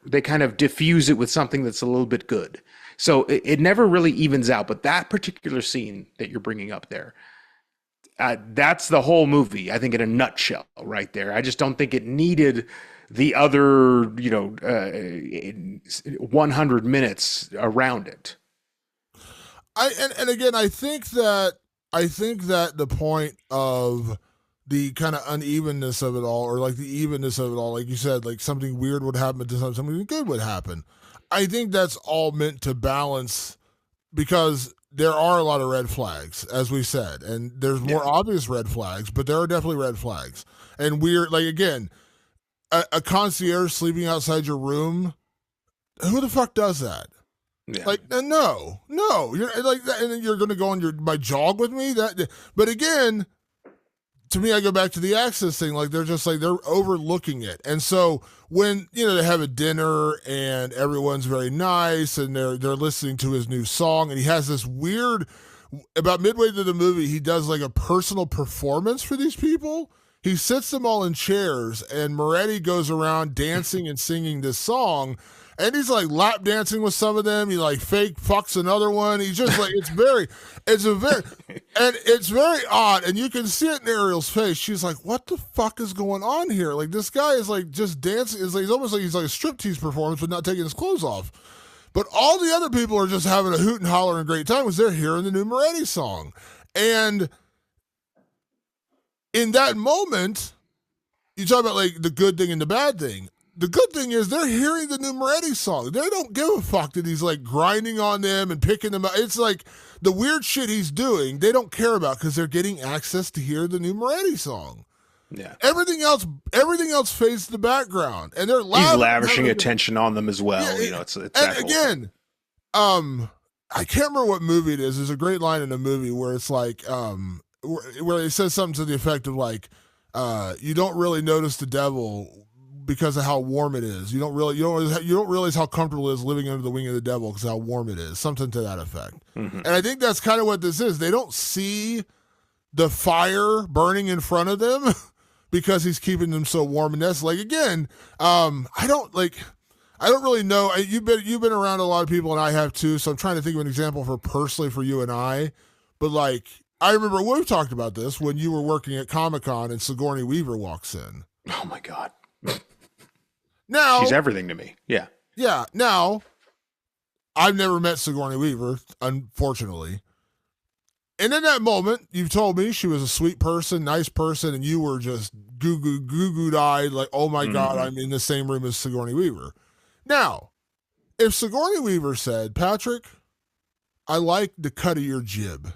diffuse it with something that's a little bit good. So it never really evens out. But that particular scene that you're bringing up there, that's the whole movie, I think, in a nutshell, right there. I just don't think it needed the other, 100 minutes around it. And again, I think that the point of the kind of unevenness of it all, or like the evenness of it all, like you said, like something weird would happen, but something good would happen. I think that's all meant to balance because there are a lot of red flags, as we said, and there's more Yeah. obvious red flags, but there are definitely red flags. And we're like, again, a concierge sleeping outside your room. Who the fuck does that? Yeah. Like, no, you're like that, and then you're going to go on my jog with me. But again, to me, I go back to the access thing. Like they're just like they're overlooking it, and so when they have a dinner and everyone's very nice and they're listening to his new song, and he has this weird about midway through the movie, he does like a personal performance for these people. He sits them all in chairs, and Moretti goes around dancing and singing this song. And he's like lap dancing with some of them. He like fake fucks another one. He's just like, it's very odd. And you can see it in Ariel's face. She's like, what the fuck is going on here? Like this guy is like just dancing. It's like, he's almost like he's like a striptease performance, but not taking his clothes off. But all the other people are just having a hoot and holler and great time because they're hearing the new Moretti song. And in that moment, you talk about like the good thing and the bad thing. The good thing is they're hearing the new Moretti song. They don't give a fuck that he's like grinding on them and picking them up. It's like the weird shit he's doing, they don't care about because they're getting access to hear the new Moretti song. Yeah. Everything else fades to the background, and they're loud. He's lavishing attention on them as well. Yeah, It's and that whole thing. again, I can't remember what movie it is. There's a great line in a movie where it's like, where it says something to the effect of like, you don't really notice the devil because of how warm it is. You don't realize how comfortable it is living under the wing of the devil because of how warm it is. Something to that effect. Mm-hmm. And I think that's kind of what this is. They don't see the fire burning in front of them because he's keeping them so warm. And that's like, again, I don't really know. You've been around a lot of people, and I have too. So I'm trying to think of an example for personally for you and I. But like, I remember we've talked about this when you were working at Comic-Con and Sigourney Weaver walks in. Oh my God. Now She's everything to me. Yeah. Yeah. Now, I've never met Sigourney Weaver, unfortunately. And in that moment, you've told me she was a sweet person, nice person, and you were just goo eyed, like, oh my God, I'm in the same room as Sigourney Weaver. Now, if Sigourney Weaver said, Patrick, I like the cut of your jib.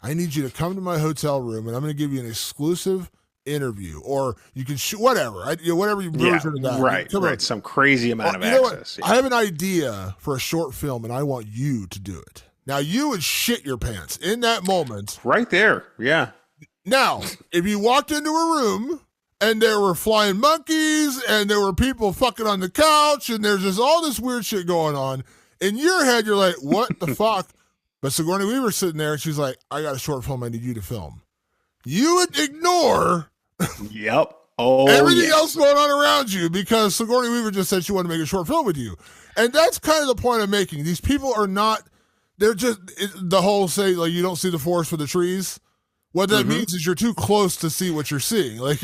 I need you to come to my hotel room and I'm going to give you an exclusive interview, or you can shoot whatever, whatever you version of that. Right. Some crazy amount of access. Yeah. I have an idea for a short film and I want you to do it. Now you would shit your pants in that moment. Right there. Yeah. Now, if you walked into a room and there were flying monkeys and there were people fucking on the couch and there's just all this weird shit going on, in your head you're like, what the fuck? But Sigourney Weaver's sitting there and she's like, I got a short film I need you to film. You would ignore Yep. Oh, everything else going on around you because Sigourney Weaver just said she wanted to make a short film with you. And that's kind of the point I'm making. These people are not, they're just, the whole say, like, you don't see the forest for the trees. What that means is you're too close to see what you're seeing. Like,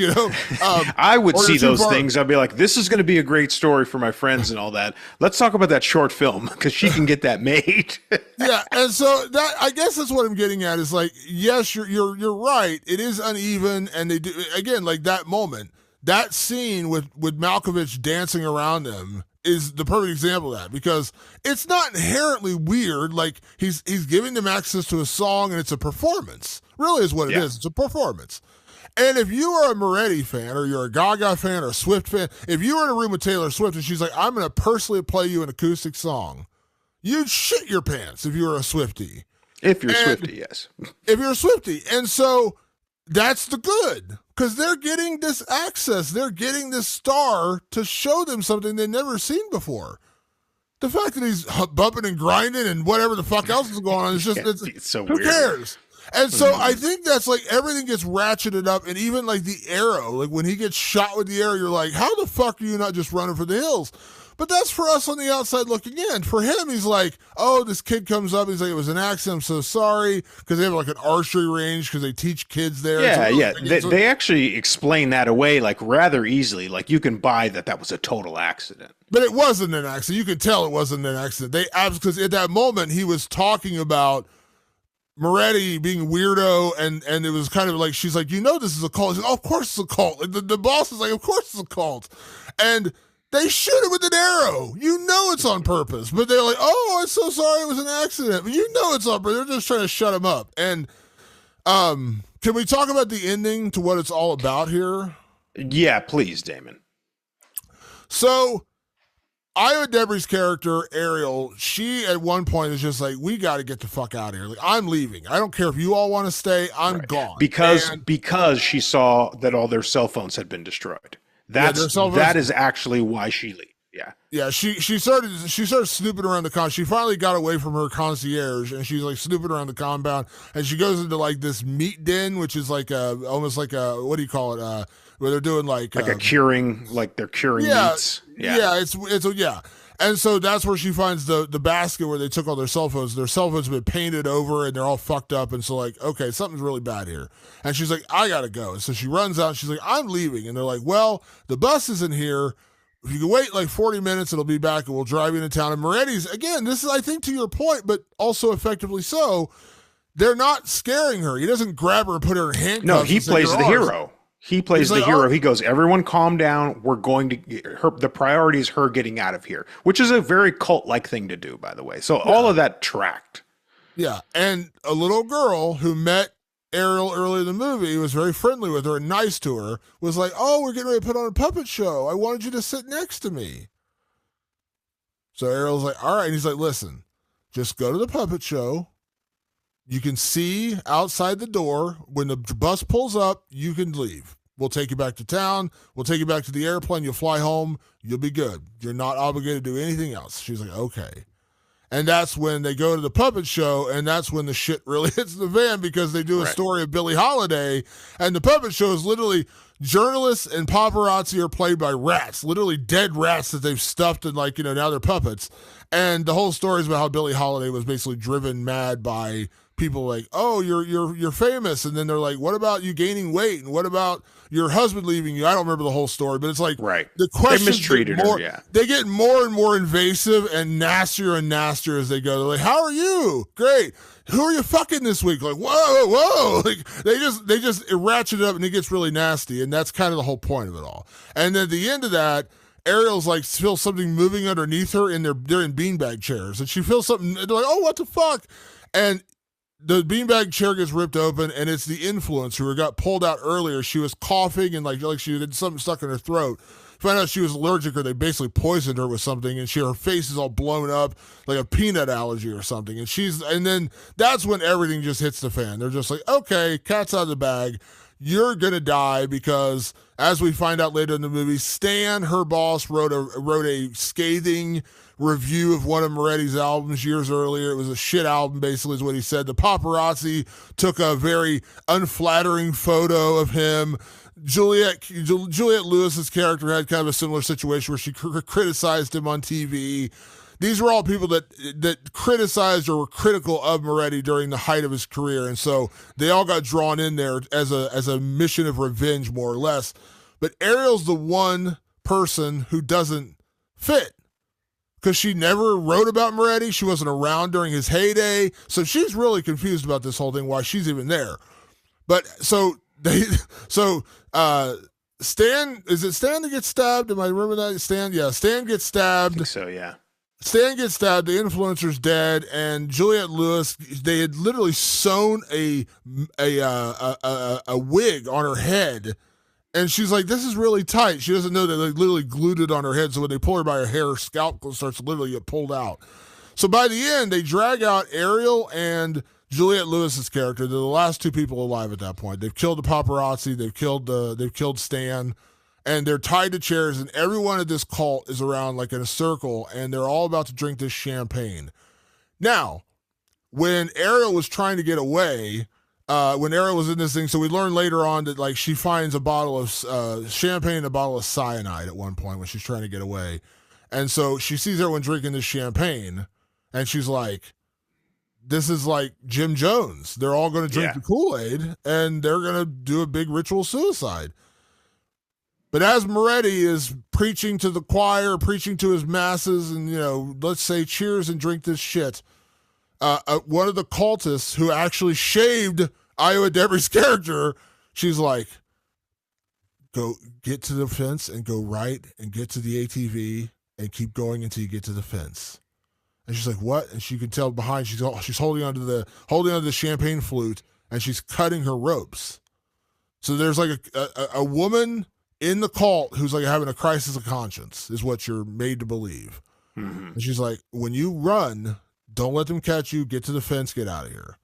I would see those things. I'd be like, this is going to be a great story for my friends and all that. Let's talk about that short film because she can get that made. Yeah. And so that, I guess that's what I'm getting at is like, yes, you're right. It is uneven. And they do, again, like that moment, that scene with Malkovich dancing around them is the perfect example of that because it's not inherently weird. Like he's giving them access to a song and it's a performance. Really is what it is. It's a performance. And if you are a Moretti fan or you're a Gaga fan or a Swift fan, if you were in a room with Taylor Swift and she's like, I'm going to personally play you an acoustic song, you'd shit your pants if you were a Swiftie. If you're a Swiftie, yes. If you're a Swiftie. And so that's the good because they're getting this access. They're getting this star to show them something they've never seen before. The fact that he's bumping and grinding and whatever the fuck else is going on is just, it's so who weird. cares? And so I think that's like everything gets ratcheted up, and even like the arrow, like when he gets shot with the arrow, you're like, how the fuck are you not just running for the hills? But that's for us on the outside looking in. For him, he's like, oh, this kid comes up. He's like, it was an accident. I'm so sorry. Because they have like an archery range because they teach kids there. Yeah. They actually explain that away like rather easily. Like you can buy that was a total accident. But it wasn't an accident. You could tell it wasn't an accident. Because at that moment, he was talking about Moretti being weirdo, and it was kind of like, she's like, this is a cult. He's like, oh, of course it's a cult. Like, the boss is like, of course it's a cult. And they shoot it with an arrow. It's on purpose. But they're like, oh, I'm so sorry, it was an accident. But it's on purpose. They're just trying to shut him up. And can we talk about the ending to what it's all about here? Yeah, please, Damon. So Iowa Debris' character, Ariel, she at one point is just like, we got to get the fuck out of here. Like, I'm leaving. I don't care if you all want to stay. I'm gone. Because she saw that all their cell phones had been destroyed. That is actually why she leaves. Yeah. Yeah, she started snooping around the compound. She finally got away from her concierge, and she's like snooping around the compound, and she goes into like this meat den, which is like almost like a, what do you call it? Where they're doing like a curing, like they're curing meats. Yeah, it's yeah. And so that's where she finds the basket where they took all their cell phones. Their cell phones have been painted over and they're all fucked up. And so like, okay, something's really bad here. And she's like, I gotta go. And so she runs out and she's like, I'm leaving. And they're like, well, the bus isn't here. If you can wait like 40 minutes, it'll be back and we'll drive you into town. And Moretti's, again, this is, I think, to your point, but also effectively so, they're not scaring her. He doesn't grab her and put her in handcuffs. No, he plays the hero. He plays the hero. He goes, everyone calm down. We're going to the priority is her getting out of here, which is a very cult-like thing to do, by the way. So all of that tracked. Yeah. And a little girl who met Ariel early in the movie, was very friendly with her and nice to her, was like, oh, we're getting ready to put on a puppet show. I wanted you to sit next to me. So Ariel's like, all right. And he's like, listen, just go to the puppet show. You can see outside the door. When the bus pulls up, you can leave. We'll take you back to town. We'll take you back to the airplane. You'll fly home. You'll be good. You're not obligated to do anything else. She's like, okay. And that's when they go to the puppet show, and that's when the shit really hits the fan, because they do a story of Billie Holiday, and the puppet show is literally journalists and paparazzi are played by rats, literally dead rats that they've stuffed and now they're puppets. And the whole story is about how Billie Holiday was basically driven mad by people like, oh, you're famous, and then they're like, what about you gaining weight, and what about your husband leaving you? I don't remember the whole story, but it's like the questions, they mistreated her. Yeah, they get more and more invasive and nastier as they go. They're like, how are you? Great. Who are you fucking this week? Like, whoa, like they just ratchet it up, and it gets really nasty, and that's kind of the whole point of it all. And then at the end of that, Ariel's like feels something moving underneath her, and they're in beanbag chairs, and she feels something. They're like, oh, what the fuck? And the beanbag chair gets ripped open, and it's the influencer who got pulled out earlier. She was coughing and like she had something stuck in her throat. Found out she was allergic, or they basically poisoned her with something, and her face is all blown up like a peanut allergy or something. And then that's when everything just hits the fan. They're just like, okay, cat's out of the bag. You're gonna die, because as we find out later in the movie, Stan, her boss, wrote a scathing review of one of Moretti's albums years earlier. It was a shit album, basically, is what he said. The paparazzi took a very unflattering photo of him. Juliette Lewis's character had kind of a similar situation where she criticized him on TV. These were all people that criticized or were critical of Moretti during the height of his career, and so they all got drawn in there as a mission of revenge, more or less. But Ariel's the one person who doesn't fit, because she never wrote about Moretti. She wasn't around during his heyday, so she's really confused about this whole thing, why she's even there. But Stan, is it Stan that gets stabbed? Am I remember that? Stan gets stabbed. I think so, yeah. Stan gets stabbed, the influencer's dead, and Juliette Lewis, they had literally sewn a wig on her head, and she's like, this is really tight. She doesn't know that they literally glued it on her head, so when they pull her by her hair, her scalp starts to literally get pulled out. So by the end, they drag out Ariel and Juliette Lewis's character. They're the last two people alive at that point. They've killed the paparazzi, they've killed Stan, and they're tied to chairs, and everyone at this cult is around like in a circle, and they're all about to drink this champagne. Now, when Ariel was trying to get away, when Ariel was in this thing, so we learn later on that like she finds a bottle of champagne and a bottle of cyanide at one point when she's trying to get away. And so she sees everyone drinking this champagne, and she's like, this is like Jim Jones. They're all going to drink the Kool-Aid, and they're going to do a big ritual suicide. But as Moretti is preaching to the choir, preaching to his masses, and, let's say cheers and drink this shit, one of the cultists who actually shaved Iowa Debri's character, she's like, go get to the fence and go right and get to the ATV and keep going until you get to the fence. And she's like, what? And she can tell behind she's holding onto the champagne flute, and she's cutting her ropes. So there's like a woman in the cult who's like having a crisis of conscience, is what you're made to believe. Mm-hmm. And she's like, when you run, don't let them catch you. Get to the fence. Get out of here.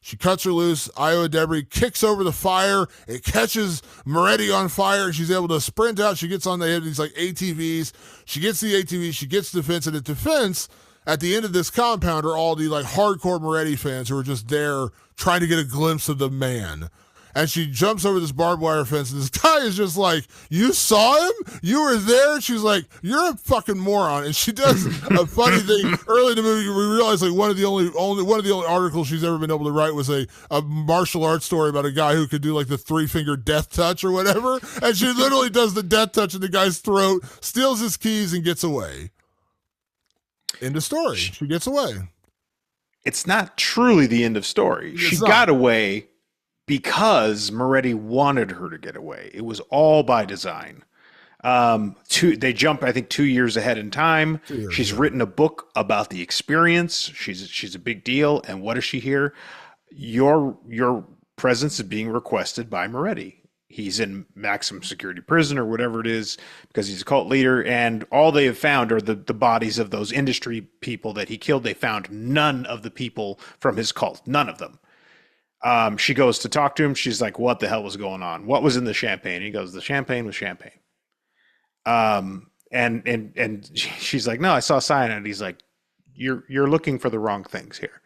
She cuts her loose. Iowa Debris kicks over the fire. It catches Moretti on fire. She's able to sprint out. She gets on the head of these like ATVs. She gets the ATV. She gets to the fence. And at the fence, at the end of this compound, are all the like hardcore Moretti fans who are just there trying to get a glimpse of the man. And she jumps over this barbed wire fence, and this guy is just like, you saw him? You were there? She's like, you're a fucking moron. And she does a funny thing. Early in the movie, we realized like one of the only articles she's ever been able to write was a martial arts story about a guy who could do like the 3-finger death touch or whatever. And she literally does the death touch in the guy's throat, steals his keys, and gets away. End of story. She gets away. It's not truly the end of story. She got away because Moretti wanted her to get away. It was all by design. They jump, I think, 2 years ahead in time. She's written a book about the experience. She's a big deal. And what does she hear? Your presence is being requested by Moretti. He's in maximum security prison or whatever it is because he's a cult leader. And all they have found are the bodies of those industry people that he killed. They found none of the people from his cult. None of them. She goes to talk to him. She's like, what the hell was going on? What was in the champagne? He goes, the champagne was champagne. And she's like, no, I saw cyanide. He's like, you're looking for the wrong things here.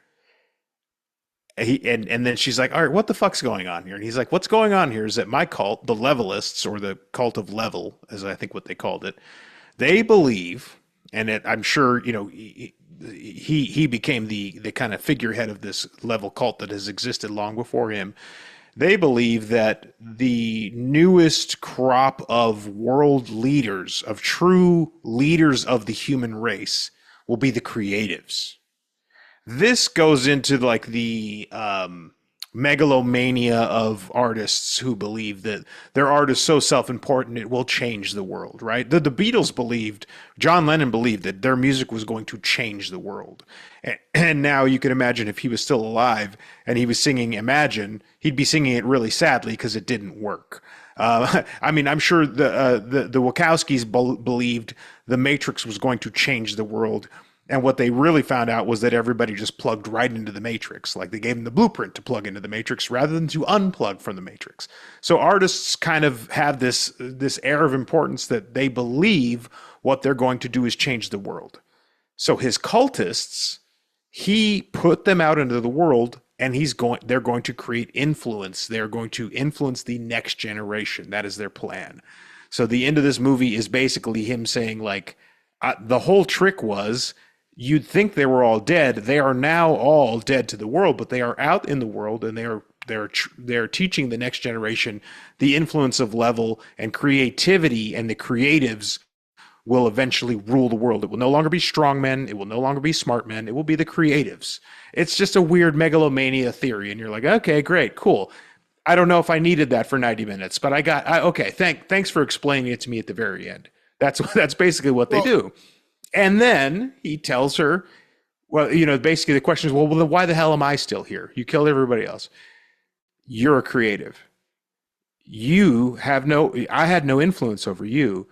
And then she's like, all right, what the fuck's going on here? And he's like, what's going on here is that my cult, the Levelists, or the cult of Level, as I think what they called it, they believe, and I'm sure, he became the kind of figurehead of this level cult that has existed long before him. They believe that the newest crop of world leaders, of true leaders of the human race, will be the creatives. This goes into like the megalomania of artists who believe that their art is so self-important it will change the world, right? The Beatles believed, John Lennon believed that their music was going to change the world. And now you can imagine if he was still alive and he was singing Imagine, he'd be singing it really sadly because it didn't work. I mean, I'm sure the Wachowskis believed The Matrix was going to change the world. And what they really found out was that everybody just plugged right into the Matrix. Like they gave them the blueprint to plug into the Matrix rather than to unplug from the Matrix. So artists kind of have this air of importance that they believe what they're going to do is change the world. So his cultists, he put them out into the world, and they're going to create influence. They're going to influence the next generation. That is their plan. So the end of this movie is basically him saying like, the whole trick was, you'd think they were all dead. They are now all dead to the world, but they are out in the world, and they're teaching the next generation the influence of level and creativity, and the creatives will eventually rule the world. It will no longer be strong men. It will no longer be smart men. It will be the creatives. It's just a weird megalomania theory, and you're like, okay, great, cool. I don't know if I needed that for 90 minutes, but okay. Thanks for explaining it to me at the very end. That's basically what they do. And then he tells her, well, basically the question is, well, then why the hell am I still here? You killed everybody else. You're a creative. I had no influence over you,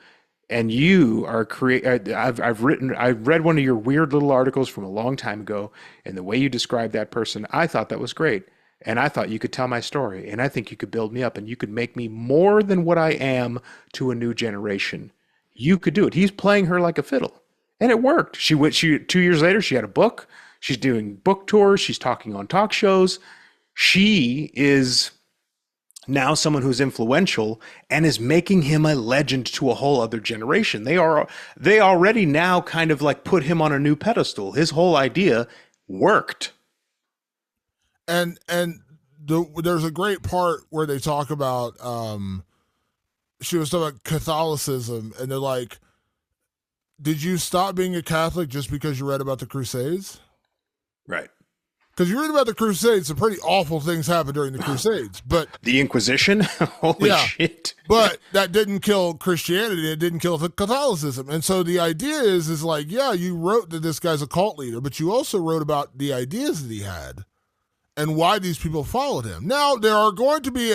and you are I've read one of your weird little articles from a long time ago, and the way you described that person, I thought that was great. And I thought you could tell my story, and I think you could build me up, and you could make me more than what I am to a new generation. You could do it. He's playing her like a fiddle, and it worked. She went. She 2 years later, she had a book. She's doing book tours. She's talking on talk shows. She is now someone who's influential and is making him a legend to a whole other generation. They already now kind of like put him on a new pedestal. His whole idea worked. There's a great part where they talk about she was talking about Catholicism, and they're like, did you stop being a Catholic just because you read about the Crusades? Right. Because you read about the Crusades, some pretty awful things happened during the Crusades. But the Inquisition, holy shit! But that didn't kill Christianity; it didn't kill Catholicism. And so the idea is like, yeah, you wrote that this guy's a cult leader, but you also wrote about the ideas that he had and why these people followed him. Now there's going to be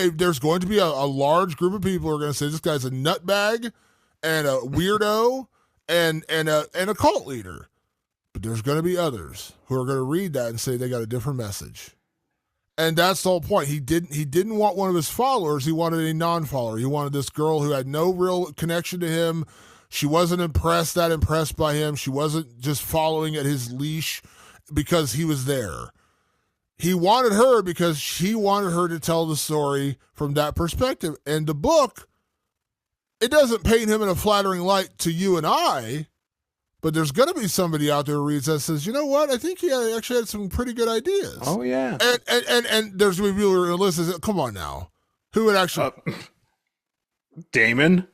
a large group of people who are going to say this guy's a nutbag and a weirdo and a cult leader. But there's going to be others who are going to read that and say they got a different message. And that's the whole point. He didn't want one of his followers. He wanted a non-follower. He wanted this girl who had no real connection to him. She wasn't impressed by him. She wasn't just following at his leash because he was there. He wanted her because he wanted her to tell the story from that perspective. And the book, it doesn't paint him in a flattering light to you and I. But there's going to be somebody out there who reads that and says, you know what? I think he actually had some pretty good ideas. Oh, yeah. And there's going to be people who are going to listen. Come on now. Who would actually... Damon?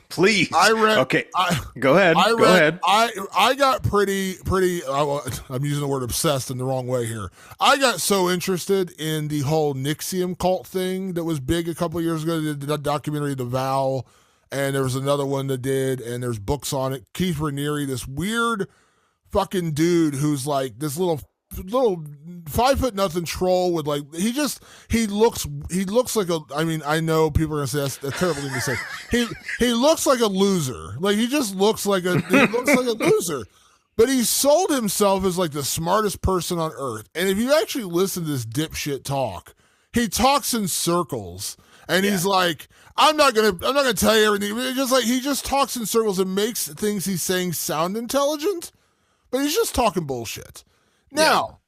Please. Okay. Go ahead. Go ahead. I got pretty, I'm using the word obsessed in the wrong way here. I got so interested in the whole Nixium cult thing that was big a couple of years ago. The documentary, The Vow, and there was another one that did, and there's books on it. Keith Raniere, this weird fucking dude who's like this little 5'0" troll with like he looks like a, I mean, I know people are gonna say that's a terrible thing to say. He looks like a loser. Like he looks like a loser. But he sold himself as like the smartest person on earth. And if you actually listen to this dipshit talk, he talks in circles. And he's like, I'm not gonna tell you everything. It's just like he just talks in circles and makes things he's saying sound intelligent, but he's just talking bullshit. Now,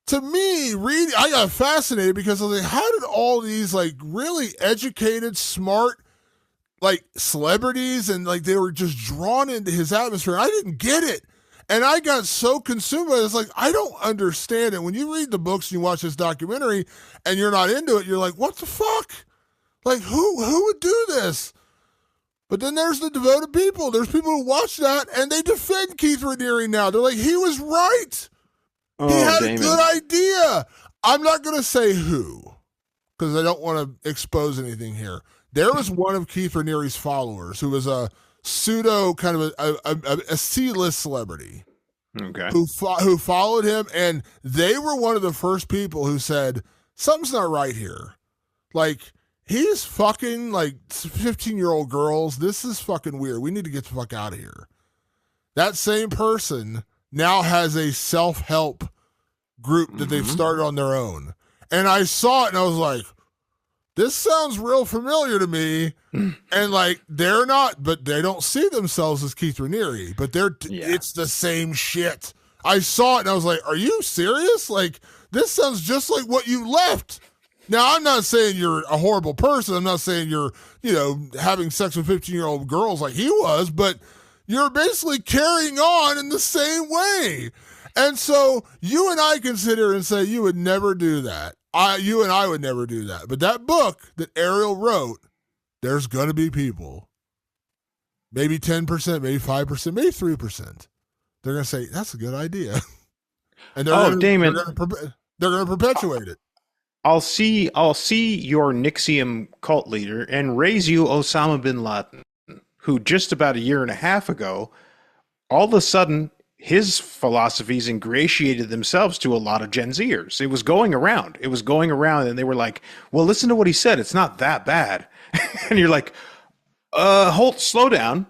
to me, I got fascinated because I was like, how did all these like really educated, smart, like celebrities and like they were just drawn into his atmosphere? I didn't get it. And I got so consumed by it. It's like, I don't understand it. When you read the books and you watch this documentary and you're not into it, you're like, what the fuck? Like, who would do this? But then there's the devoted people. There's people who watch that, and they defend Keith Raniere now. They're like, he was right. He had a good idea. I'm not going to say who, because I don't want to expose anything here. There was one of Keith Raniere's followers who was a pseudo kind of a C-list celebrity. Okay. Who followed him, and they were one of the first people who said, something's not right here. Like, he's fucking like 15-year-old girls. This is fucking weird. We need to get the fuck out of here. That same person now has a self-help group that they've started on their own. And I saw it and I was like, this sounds real familiar to me. And like, they're not, but they don't see themselves as Keith Raniere, but it's the same shit. I saw it and I was like, are you serious? Like, this sounds just like what you left. Now, I'm not saying you're a horrible person. I'm not saying you're, having sex with 15-year-old girls like he was, but you're basically carrying on in the same way. And so you and I can sit here and say you would never do that. You and I would never do that. But that book that Ariel wrote, there's going to be people, maybe 10%, maybe 5%, maybe 3%. They're going to say, that's a good idea. And Damon, they're going to perpetuate it. I'll see your Nixium cult leader and raise you Osama bin Laden, who just about a year and a half ago, all of a sudden, his philosophies ingratiated themselves to a lot of Gen Zers. It was going around, and they were like, well, listen to what he said. It's not that bad. And you're like, slow down.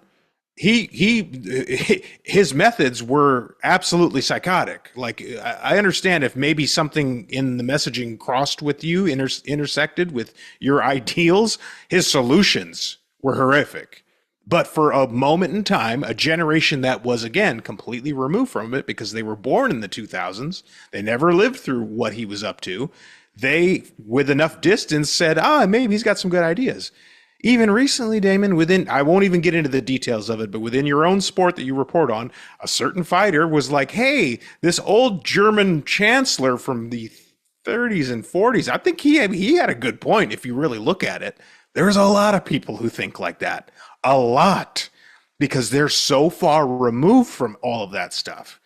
his methods were absolutely psychotic. Like, I understand if maybe something in the messaging crossed with you, intersected with your ideals. His solutions were horrific. But for a moment in time, a generation that was, again, completely removed from it because they were born in the 2000s, they never lived through what he was up to. They, with enough distance, said, maybe he's got some good ideas. Even recently, Damon, I won't even get into the details of it, but within your own sport that you report on, a certain fighter was like, hey, this old German chancellor from the 30s and 40s, I think he had a good point if you really look at it. There's a lot of people who think like that. A lot. Because they're so far removed from all of that stuff.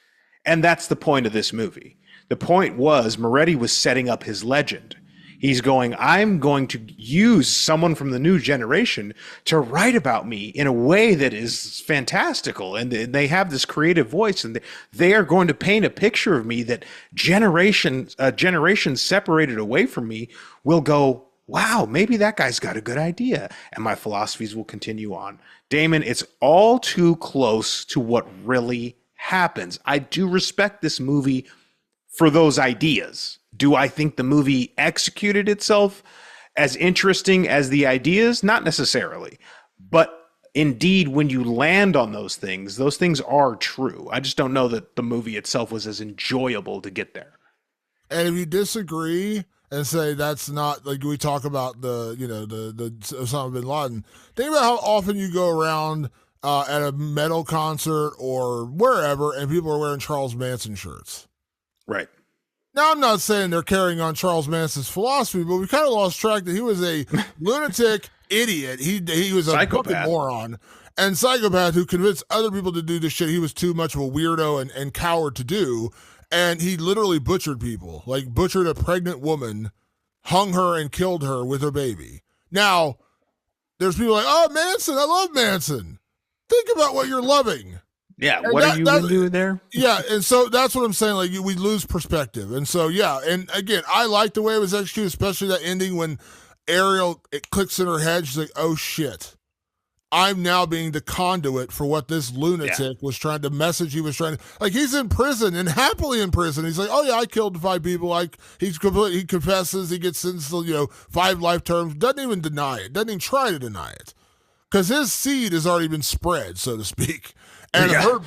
And that's the point of this movie. The point was Moretti was setting up his legend. He's going, I'm going to use someone from the new generation to write about me in a way that is fantastical. And they have this creative voice, and they are going to paint a picture of me that generations separated away from me will go, wow, maybe that guy's got a good idea. And my philosophies will continue on. Damon, it's all too close to what really happens. I do respect this movie for those ideas. Do I think the movie executed itself as interesting as the ideas? Not necessarily. But indeed, when you land on those things are true. I just don't know that the movie itself was as enjoyable to get there. And if you disagree and say that's not, like, we talk about the Osama bin Laden, think about how often you go around at a metal concert or wherever and people are wearing Charles Manson shirts. Right. Now, I'm not saying they're carrying on Charles Manson's philosophy, but we kind of lost track that he was a lunatic idiot. He was a fucking moron and psychopath who convinced other people to do this shit he was too much of a weirdo and coward to do. And he literally butchered people, like butchered a pregnant woman, hung her and killed her with her baby. Now, there's people like, oh, Manson, I love Manson. Think about what you're loving. Yeah, and what are you doing there? Yeah, and so that's what I'm saying. Like, we lose perspective. And so, yeah, and again, I like the way it was executed, especially that ending when Ariel, it clicks in her head. She's like, oh, shit. I'm now being the conduit for what this lunatic was trying to message. He was trying to, like, he's in prison and happily in prison. He's like, oh, yeah, I killed 5 people. He confesses. He gets sentenced to, 5 life terms. Doesn't even deny it. Doesn't even try to deny it. Because his seed has already been spread, so to speak. And her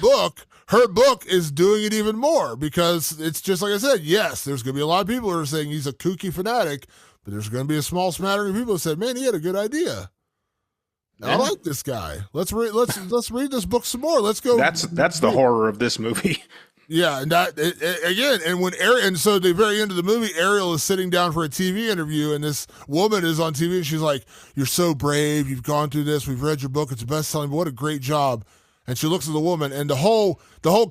book is doing it even more because it's just like I said, yes, there's going to be a lot of people who are saying he's a kooky fanatic, but there's going to be a small smattering of people who said, man, he had a good idea. Yeah. I like this guy. Let's read read this book some more. Let's go. That's the horror of this movie. Yeah, and again, and when and so at the very end of the movie, Ariel is sitting down for a TV interview, and this woman is on TV, and she's like, "You're so brave. You've gone through this. We've read your book. It's best-selling. But what a great job." And she looks at the woman, and the whole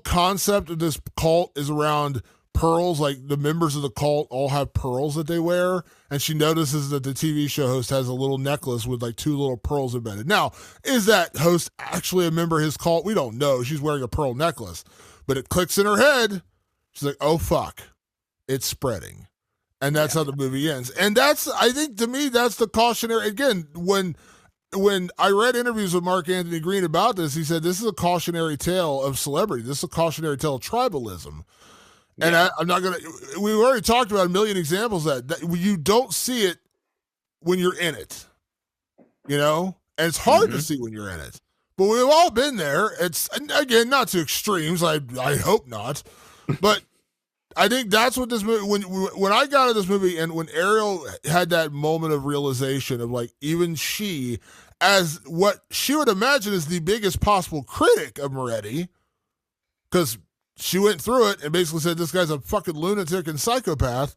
concept of this cult is around pearls. Like, the members of the cult all have pearls that they wear, and she notices that the TV show host has a little necklace with like 2 little pearls embedded. Now, is that host actually a member of his cult? We don't know. She's wearing a pearl necklace, but it clicks in her head. She's like, oh fuck, it's spreading. And that's how the movie ends. And that's, I think, to me, that's the cautionary. Again, when I read interviews with Mark Anthony Green about this, he said this is a cautionary tale of celebrity. This is a cautionary tale of tribalism. And I'm not going to – we've already talked about a million examples of that. You don't see it when you're in it, And it's hard to see when you're in it. But we've all been there. It's, again, not to extremes. I hope not. But I think that's what this movie, when I got into this movie and when Ariel had that moment of realization of, like, even she, as what she would imagine is the biggest possible critic of Moretti, because she went through it and basically said this guy's a fucking lunatic and psychopath,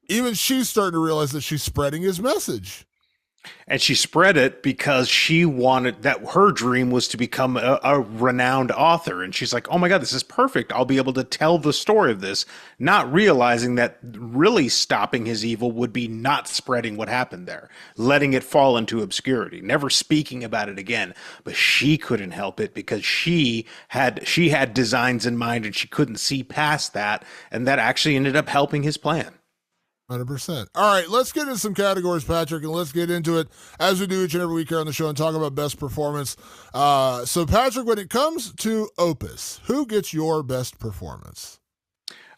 even she's starting to realize that she's spreading his message. And she spread it because she wanted that her dream was to become a renowned author. And she's like, oh my God, this is perfect. I'll be able to tell the story of this, not realizing that really stopping his evil would be not spreading what happened there, letting it fall into obscurity, never speaking about it again. But she couldn't help it because she had designs in mind and she couldn't see past that. And that actually ended up helping his plan. 100%. All right, let's get into some categories, Patrick, and let's get into it as we do each and every week here on the show and talk about best performance. So, Patrick, when it comes to Opus, who gets your best performance?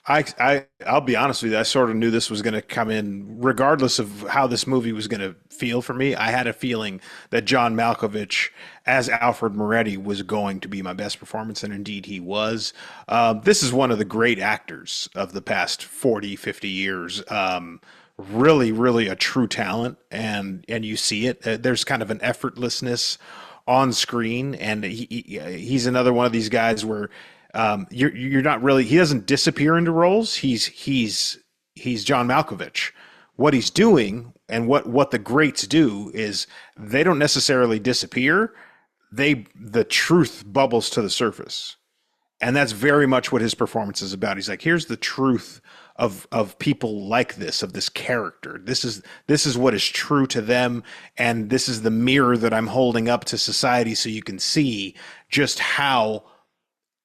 I'll be honest with you. I sort of knew this was going to come in, regardless of how this movie was going to feel for me. I had a feeling that John Malkovich as Alfred Moretti was going to be my best performance, and indeed he was. This is one of the great actors of the past 40, 50 years. Really, really a true talent, and you see it. There's kind of an effortlessness on screen, and he's another one of these guys where you're not really, he doesn't disappear into roles. He's John Malkovich. What he's doing and what the greats do is they don't necessarily disappear. The truth bubbles to the surface. And that's very much what his performance is about. He's like, here's the truth of people like this, of this character. This is what is true to them, and this is the mirror that I'm holding up to society so you can see just how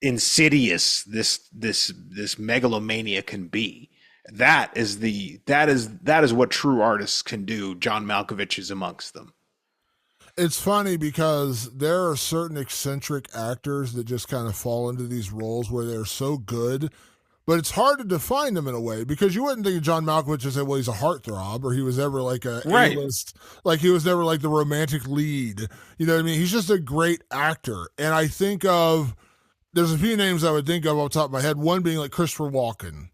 insidious this megalomania can be. That is what true artists can do. John Malkovich is amongst them. It's funny because there are certain eccentric actors that just kind of fall into these roles where they're so good, but it's hard to define them in a way because you wouldn't think of John Malkovich and say, well, he's a heartthrob or he was ever like a Right. A-list, like he was never like the romantic lead. You know what I mean? He's just a great actor. And I think of, there's a few names I would think of off the top of my head. One being like Christopher Walken.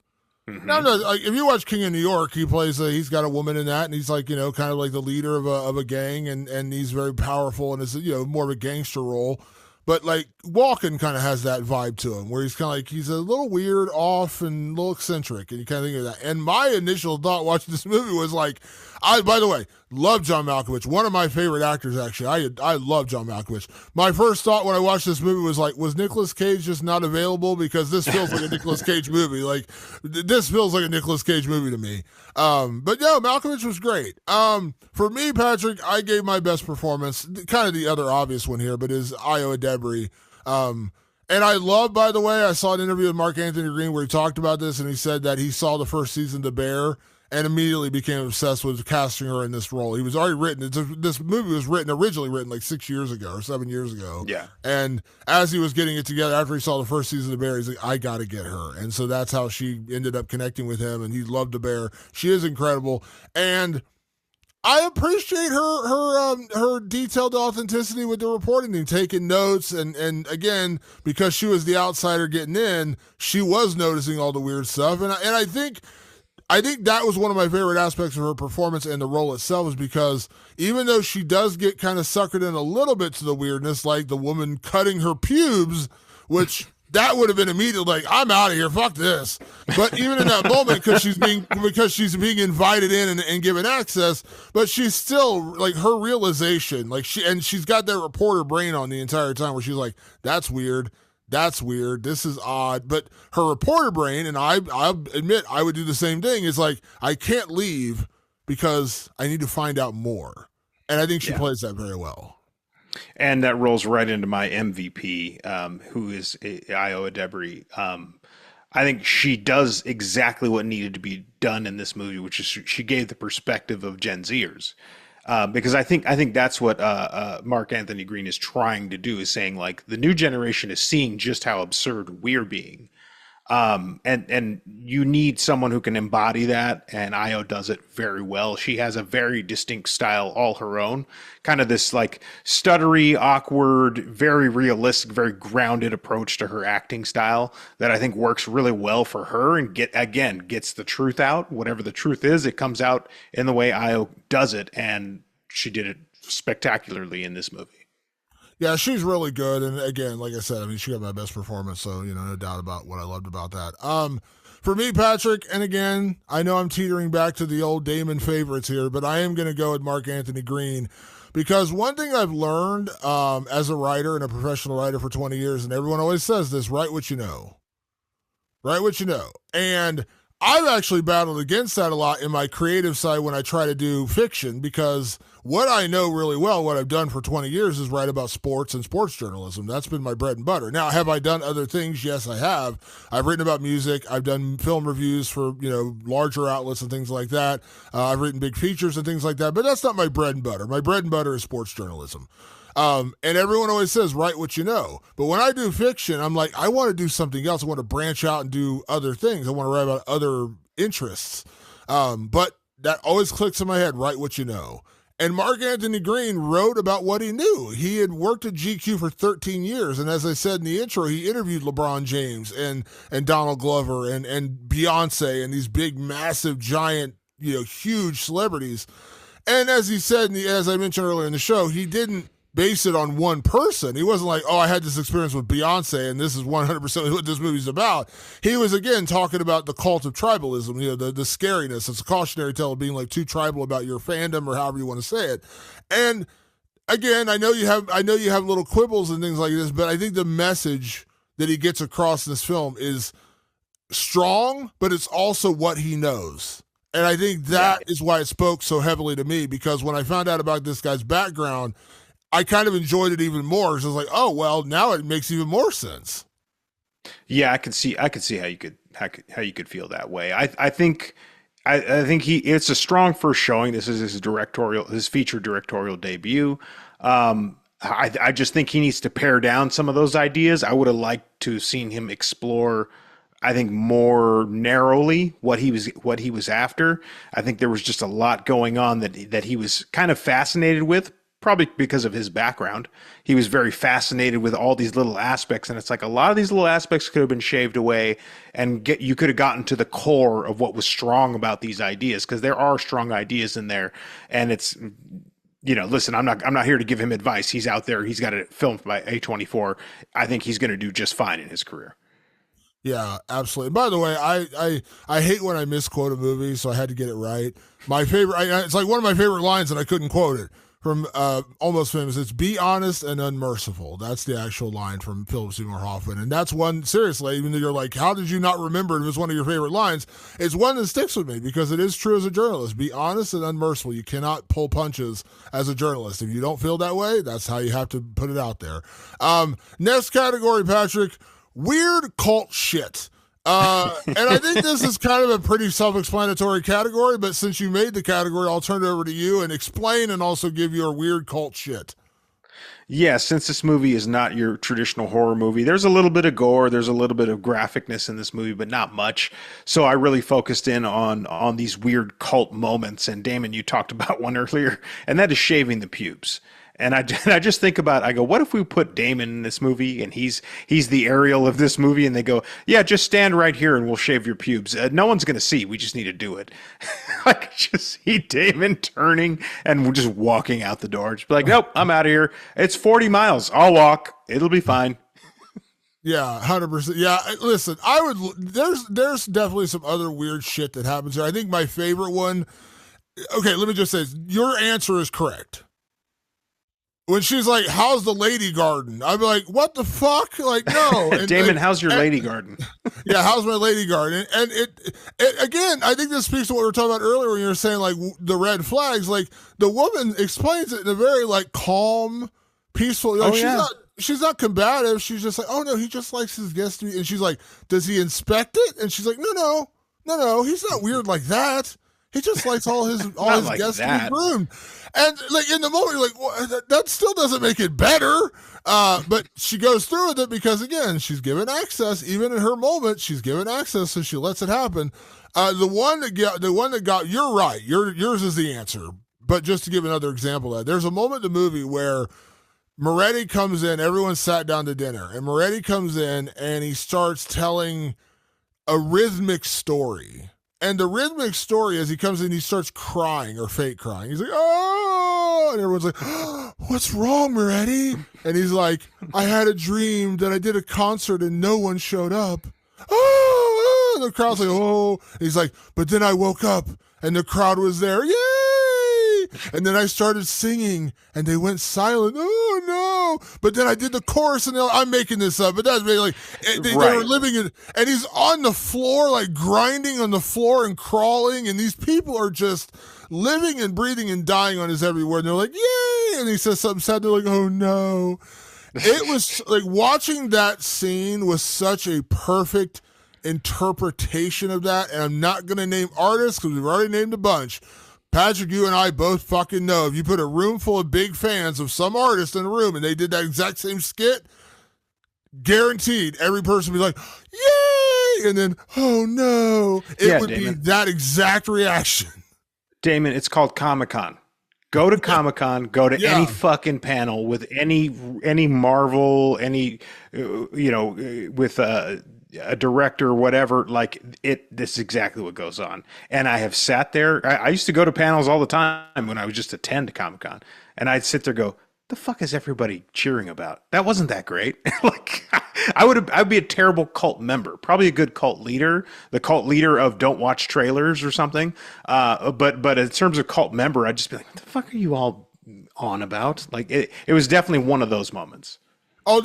Mm-hmm. No, like if you watch King of New York, he plays. He's got a woman in that, and he's like kind of like the leader of a gang, and he's very powerful, and it's more of a gangster role. But like Walken kind of has that vibe to him, where he's kind of like he's a little weird, off, and a little eccentric, and you kind of think of that. And my initial thought watching this movie was like, by the way, love John Malkovich, one of my favorite actors actually. I love John Malkovich. My first thought when I watched this movie was like, was Nicolas Cage just not available? Because this feels like a Nicolas Cage movie. Like this feels like a Nicolas Cage movie to me. But yeah, Malkovich was great. For me, Patrick, I gave my best performance, kind of the other obvious one here, but is Io Debris. And I love, by the way, I saw an interview with Mark Anthony Green where he talked about this, and he said that he saw the first season of The Bear and immediately became obsessed with casting her in this role. He was already written. This movie was originally written like 6 years ago or 7 years ago. Yeah. And as he was getting it together, after he saw the first season of The Bear, he's like, I got to get her. And so that's how she ended up connecting with him, and he loved The Bear. She is incredible. And I appreciate her detailed authenticity with the reporting and taking notes, and again, because she was the outsider getting in, she was noticing all the weird stuff, and I think that was one of my favorite aspects of her performance and the role itself, is because even though she does get kind of suckered in a little bit to the weirdness, like the woman cutting her pubes, which that would have been immediate, like, I'm out of here, fuck this. But even in that moment, because she's being invited in and given access, but she's still like her realization, like she's got that reporter brain on the entire time where she's like, that's weird. That's weird. This is odd. But her reporter brain, and I'll admit I would do the same thing, is like, I can't leave because I need to find out more. And I think she plays that very well. And that rolls right into my MVP, who is Io Debris. I think she does exactly what needed to be done in this movie, which is she gave the perspective of Gen Zers. Because I think that's what Mark Anthony Green is trying to do, is saying like the new generation is seeing just how absurd we're being. And you need someone who can embody that, and Io does it very well. She has a very distinct style, all her own, kind of this like stuttery, awkward, very realistic, very grounded approach to her acting style that I think works really well for her, and gets the truth out. Whatever the truth is, it comes out in the way Io does it, and she did it spectacularly in this movie. Yeah, she's really good. And again, like I said, I mean, she got my best performance, so, no doubt about what I loved about that. For me, Patrick, and again, I know I'm teetering back to the old Damon favorites here, but I am going to go with Mark Anthony Green, because one thing I've learned as a writer and a professional writer for 20 years, and everyone always says this, write what you know. Write what you know. And I've actually battled against that a lot in my creative side when I try to do fiction, because what I know really well, what I've done for 20 years, is write about sports and sports journalism. That's been my bread and butter. Now, have I done other things? Yes, I have. I've written about music. I've done film reviews for, larger outlets and things like that. I've written big features and things like that, but that's not my bread and butter. My bread and butter is sports journalism. And everyone always says, write what you know. But when I do fiction, I'm like, I want to do something else. I want to branch out and do other things. I want to write about other interests. But that always clicks in my head, write what you know. And Mark Anthony Green wrote about what he knew. He had worked at GQ for 13 years. And as I said in the intro, he interviewed LeBron James and Donald Glover and Beyonce and these big, massive, giant, huge celebrities. And as he said, as I mentioned earlier in the show, he didn't base it on one person. He wasn't like, oh, I had this experience with Beyonce and this is 100% what this movie's about. He was, again, talking about the cult of tribalism, the scariness. It's a cautionary tale of being like too tribal about your fandom or however you want to say it. And again, I know you have little quibbles and things like this, but I think the message that he gets across in this film is strong, but it's also what he knows. And I think that is why it spoke so heavily to me, because when I found out about this guy's background, I kind of enjoyed it even more. So I was like, oh, well, now it makes even more sense. Yeah, I could see how you could feel that way. I think it's a strong first showing. This is his feature directorial debut. I just think he needs to pare down some of those ideas. I would have liked to have seen him explore, I think, more narrowly what he was after. I think there was just a lot going on that he was kind of fascinated with. Probably because of his background. He was very fascinated with all these little aspects, and it's like a lot of these little aspects could have been shaved away, and you could have gotten to the core of what was strong about these ideas, because there are strong ideas in there. And it's, listen, I'm not here to give him advice. He's out there. He's got it filmed by A24. I think he's going to do just fine in his career. Yeah, absolutely. By the way, I hate when I misquote a movie, so I had to get it right. My favorite, it's like one of my favorite lines, and I couldn't quote it. From Almost Famous, it's "Be honest and unmerciful." That's the actual line from Philip Seymour Hoffman, and that's one, seriously, even though you're like, how did you not remember it? It was one of your favorite lines. It's one that sticks with me because it is true as a journalist. Be honest and unmerciful. You cannot pull punches as a journalist. If you don't feel that way, that's how you have to put it out there. Next category, Patrick, weird cult shit. And I think this is kind of a pretty self-explanatory category, but since you made the category, I'll turn it over to you and explain and also give your weird cult shit. Yeah, since this movie is not your traditional horror movie, there's a little bit of gore, there's a little bit of graphicness in this movie, but not much. So I really focused in on these weird cult moments. And Damon, you talked about one earlier, and that is shaving the pubes. And I just think about, I go, what if we put Damon in this movie and he's the Ariel of this movie, and they go, yeah, just stand right here and we'll shave your pubes. No one's going to see. We just need to do it. I could just see Damon turning and we're just walking out the door. Just be like, nope, I'm out of here. It's 40 miles. I'll walk. It'll be fine. Yeah, 100%. Yeah, listen, there's definitely some other weird shit that happens here. I think my favorite one, okay, let me just say, your answer is correct. When she's like, how's the lady garden? I'm like, what the fuck? Like, no. And, Damon, how's your lady garden? Yeah, how's my lady garden? And it again, I think this speaks to what we were talking about earlier when you were saying, like, the red flags. Like, the woman explains it in a very, like, calm, peaceful, like, she's not combative. She's just like, oh, no, he just likes his guests to be. And she's like, does he inspect it? And she's like, no, he's not weird like that. He just likes all his like guests to be groomed. And like in the moment, you're like, well, that still doesn't make it better. But she goes through with it because, again, she's given access. Even in her moment, she's given access, so she lets it happen. The one that got, you're right. Yours is the answer. But just to give another example of that, there's a moment in the movie where Moretti comes in. Everyone sat down to dinner, and Moretti comes in and he starts telling a rhythmic story. And the rhythmic story, as he comes in, he starts crying or fake crying. He's like, oh, and everyone's like, oh, what's wrong, Moretti? And he's like, I had a dream that I did a concert and no one showed up. Oh, and the crowd's like, oh. And he's like, but then I woke up and the crowd was there. Yay! And then I started singing, and they went silent. Oh no! But then I did the chorus, and I'm making this up, but that's like they were living in, and he's on the floor, like grinding on the floor and crawling, and these people are just living and breathing and dying on his every word. And they're like, "Yay!" And he says something sad. They're like, "Oh no!" It was like watching that scene was such a perfect interpretation of that. And I'm not going to name artists because we've already named a bunch. Patrick, you and I both fucking know if you put a room full of big fans of some artist in a room and they did that exact same skit, guaranteed every person would be like, "Yay!" And then, "Oh no." It would Damon. Be that exact reaction. Damon, it's called Comic-Con. Go to Comic-Con, go to any fucking panel with any Marvel, any, with a director or whatever, like this is exactly what goes on. And I have sat there. I used to go to panels all the time when I would just attend Comic-Con. And I'd sit there and go, the fuck is everybody cheering about? That wasn't that great. Like I'd be a terrible cult member, probably a good cult leader, the cult leader of don't watch trailers or something. But in terms of cult member, I'd just be like, what the fuck are you all on about? Like it was definitely one of those moments. Oh,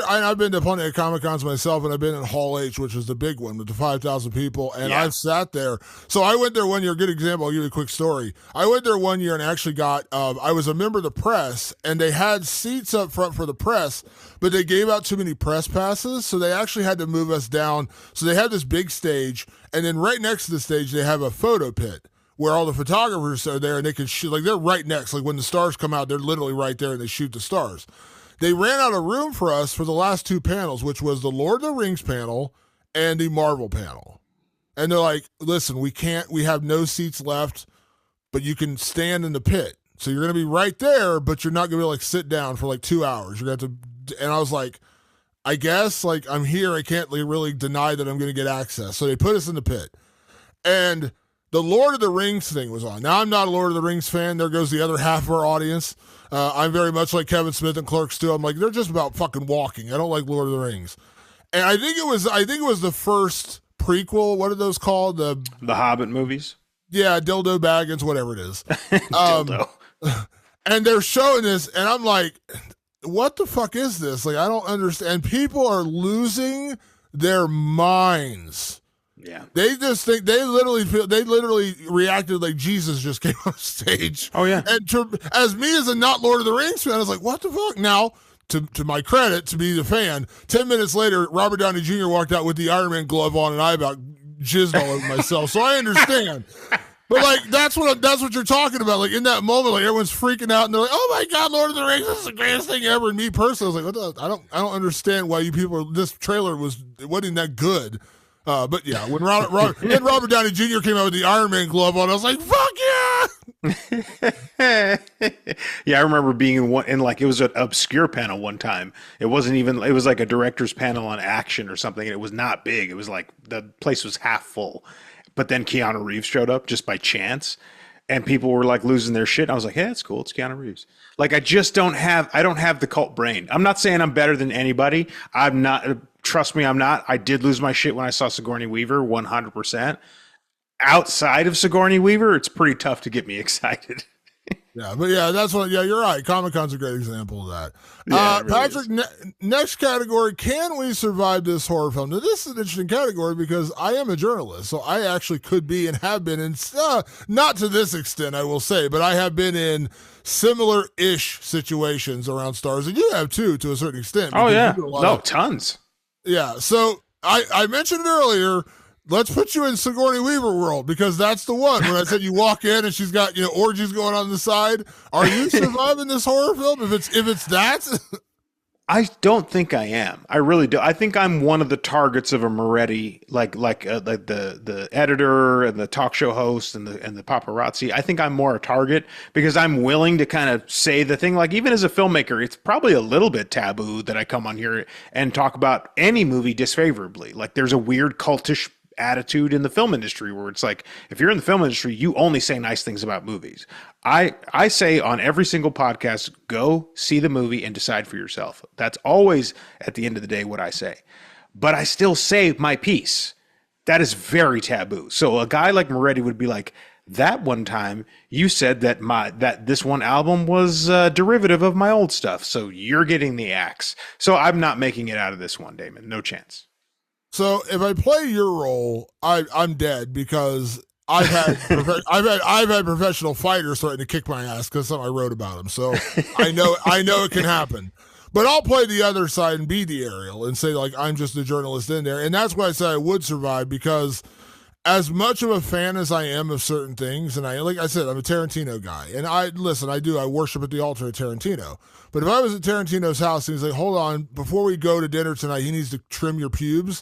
I've been to plenty of Comic-Cons myself, and I've been in Hall H, which is the big one with the 5,000 people, and I've sat there. So I went there one year, good example, I'll give you a quick story. I went there one year and actually got, I was a member of the press, and they had seats up front for the press, but they gave out too many press passes, so they actually had to move us down. So they had this big stage, and then right next to the stage, they have a photo pit where all the photographers are there, and they can shoot, like they're right next. Like when the stars come out, they're literally right there, and they shoot the stars. They ran out of room for us for the last two panels, which was the Lord of the Rings panel and the Marvel panel. And they're like, "Listen, we have no seats left, but you can stand in the pit. So you're going to be right there, but you're not going to be like sit down for like 2 hours. You're going to have to," and I was like, I guess like I'm here. I can't really deny that I'm going to get access. So they put us in the pit, and the Lord of the Rings thing was on. Now, I'm not a Lord of the Rings fan. There goes the other half of our audience. I'm very much like Kevin Smith and Clerks too. I'm like, they're just about fucking walking. I don't like Lord of the Rings. And I think it was the first prequel. What are those called? The Hobbit movies? Yeah, Dildo Baggins, whatever it is. Dildo. And they're showing this, and I'm like, what the fuck is this? Like, I don't understand. People are losing their minds. Yeah. They just think they literally reacted like Jesus just came on stage. Oh yeah. And as me as a not Lord of the Rings fan, I was like, what the fuck? Now, to my credit, to be the fan, 10 minutes later, Robert Downey Jr. walked out with the Iron Man glove on, and I about jizzed all over myself. So I understand. But like that's what you're talking about. Like in that moment, like everyone's freaking out and they're like, "Oh my God, Lord of the Rings, this is the greatest thing ever." And me personally, I was like, I don't understand why you people are. This trailer wasn't that good. But yeah, when Robert Downey Jr. came out with the Iron Man glove on, I was like, "Fuck yeah!" Yeah, I remember being in like it was an obscure panel one time. It wasn't even. It was like a director's panel on action or something, and it was not big. It was like the place was half full, but then Keanu Reeves showed up just by chance, and people were like losing their shit. I was like, "Yeah, it's cool. It's Keanu Reeves." Like I don't have the cult brain. I'm not saying I'm better than anybody. I'm not. Trust me, I'm not. I did lose my shit when I saw Sigourney Weaver, 100%. Outside of Sigourney Weaver, it's pretty tough to get me excited. Yeah, but yeah, you're right. Comic-Con's a great example of that. Yeah, really Patrick, next category, can we survive this horror film? Now, this is an interesting category because I am a journalist, so I actually could be and have been in, not to this extent, I will say, but I have been in similar-ish situations around stars, and you have too, to a certain extent. Oh, yeah. No, tons. Yeah, so I mentioned it earlier. Let's put you in Sigourney Weaver world because that's the one. When I said you walk in and she's got orgies going on the side, are you surviving this horror film? If it's that, I don't think I am. I really do. I think I'm one of the targets of a Moretti, like the editor and the talk show host and the paparazzi. I think I'm more a target because I'm willing to kind of say the thing. Like even as a filmmaker, it's probably a little bit taboo that I come on here and talk about any movie disfavorably. Like there's a weird cultish attitude in the film industry where it's like, if you're in the film industry, you only say nice things about movies. I say on every single podcast, go see the movie and decide for yourself. That's always at the end of the day what I say. But I still say my piece. That is very taboo. So a guy like Moretti would be like, That one time you said that this one album was derivative of my old stuff, so you're getting the axe. So I'm not making it out of this one, Damon. No chance. So if I play your role, I'm dead because I've had professional fighters threaten to kick my ass because I wrote about them. So I know it can happen. But I'll play the other side and be the Ariel and say like I'm just a journalist in there, and that's why I said I would survive because as much of a fan as I am of certain things, and like I said, I'm a Tarantino guy, and I worship at the altar of Tarantino. But if I was at Tarantino's house and he's like, hold on, before we go to dinner tonight, he needs to trim your pubes.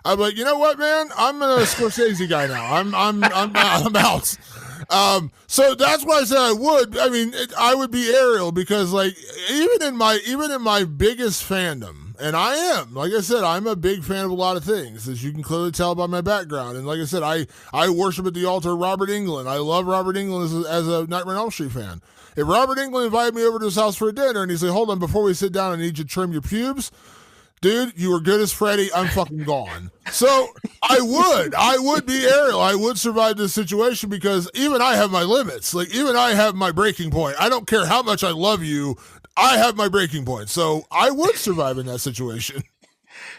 I'm like, you know what, man? I'm a Scorsese guy now. I'm out. So that's why I said I would. I mean, I would be Ariel because, like, even in my biggest fandom, and I am, like I said, I'm a big fan of a lot of things, as you can clearly tell by my background. And like I said, I worship at the altar of Robert Englund. I love Robert Englund as a Nightmare on Elm Street fan. If Robert Englund invited me over to his house for a dinner and he's like, hold on, before we sit down, I need you to trim your pubes. Dude, you were good as Freddy. I'm fucking gone. So I would be Ariel. I would survive this situation because even I have my limits. Like even I have my breaking point. I don't care how much I love you. I have my breaking point. So I would survive in that situation.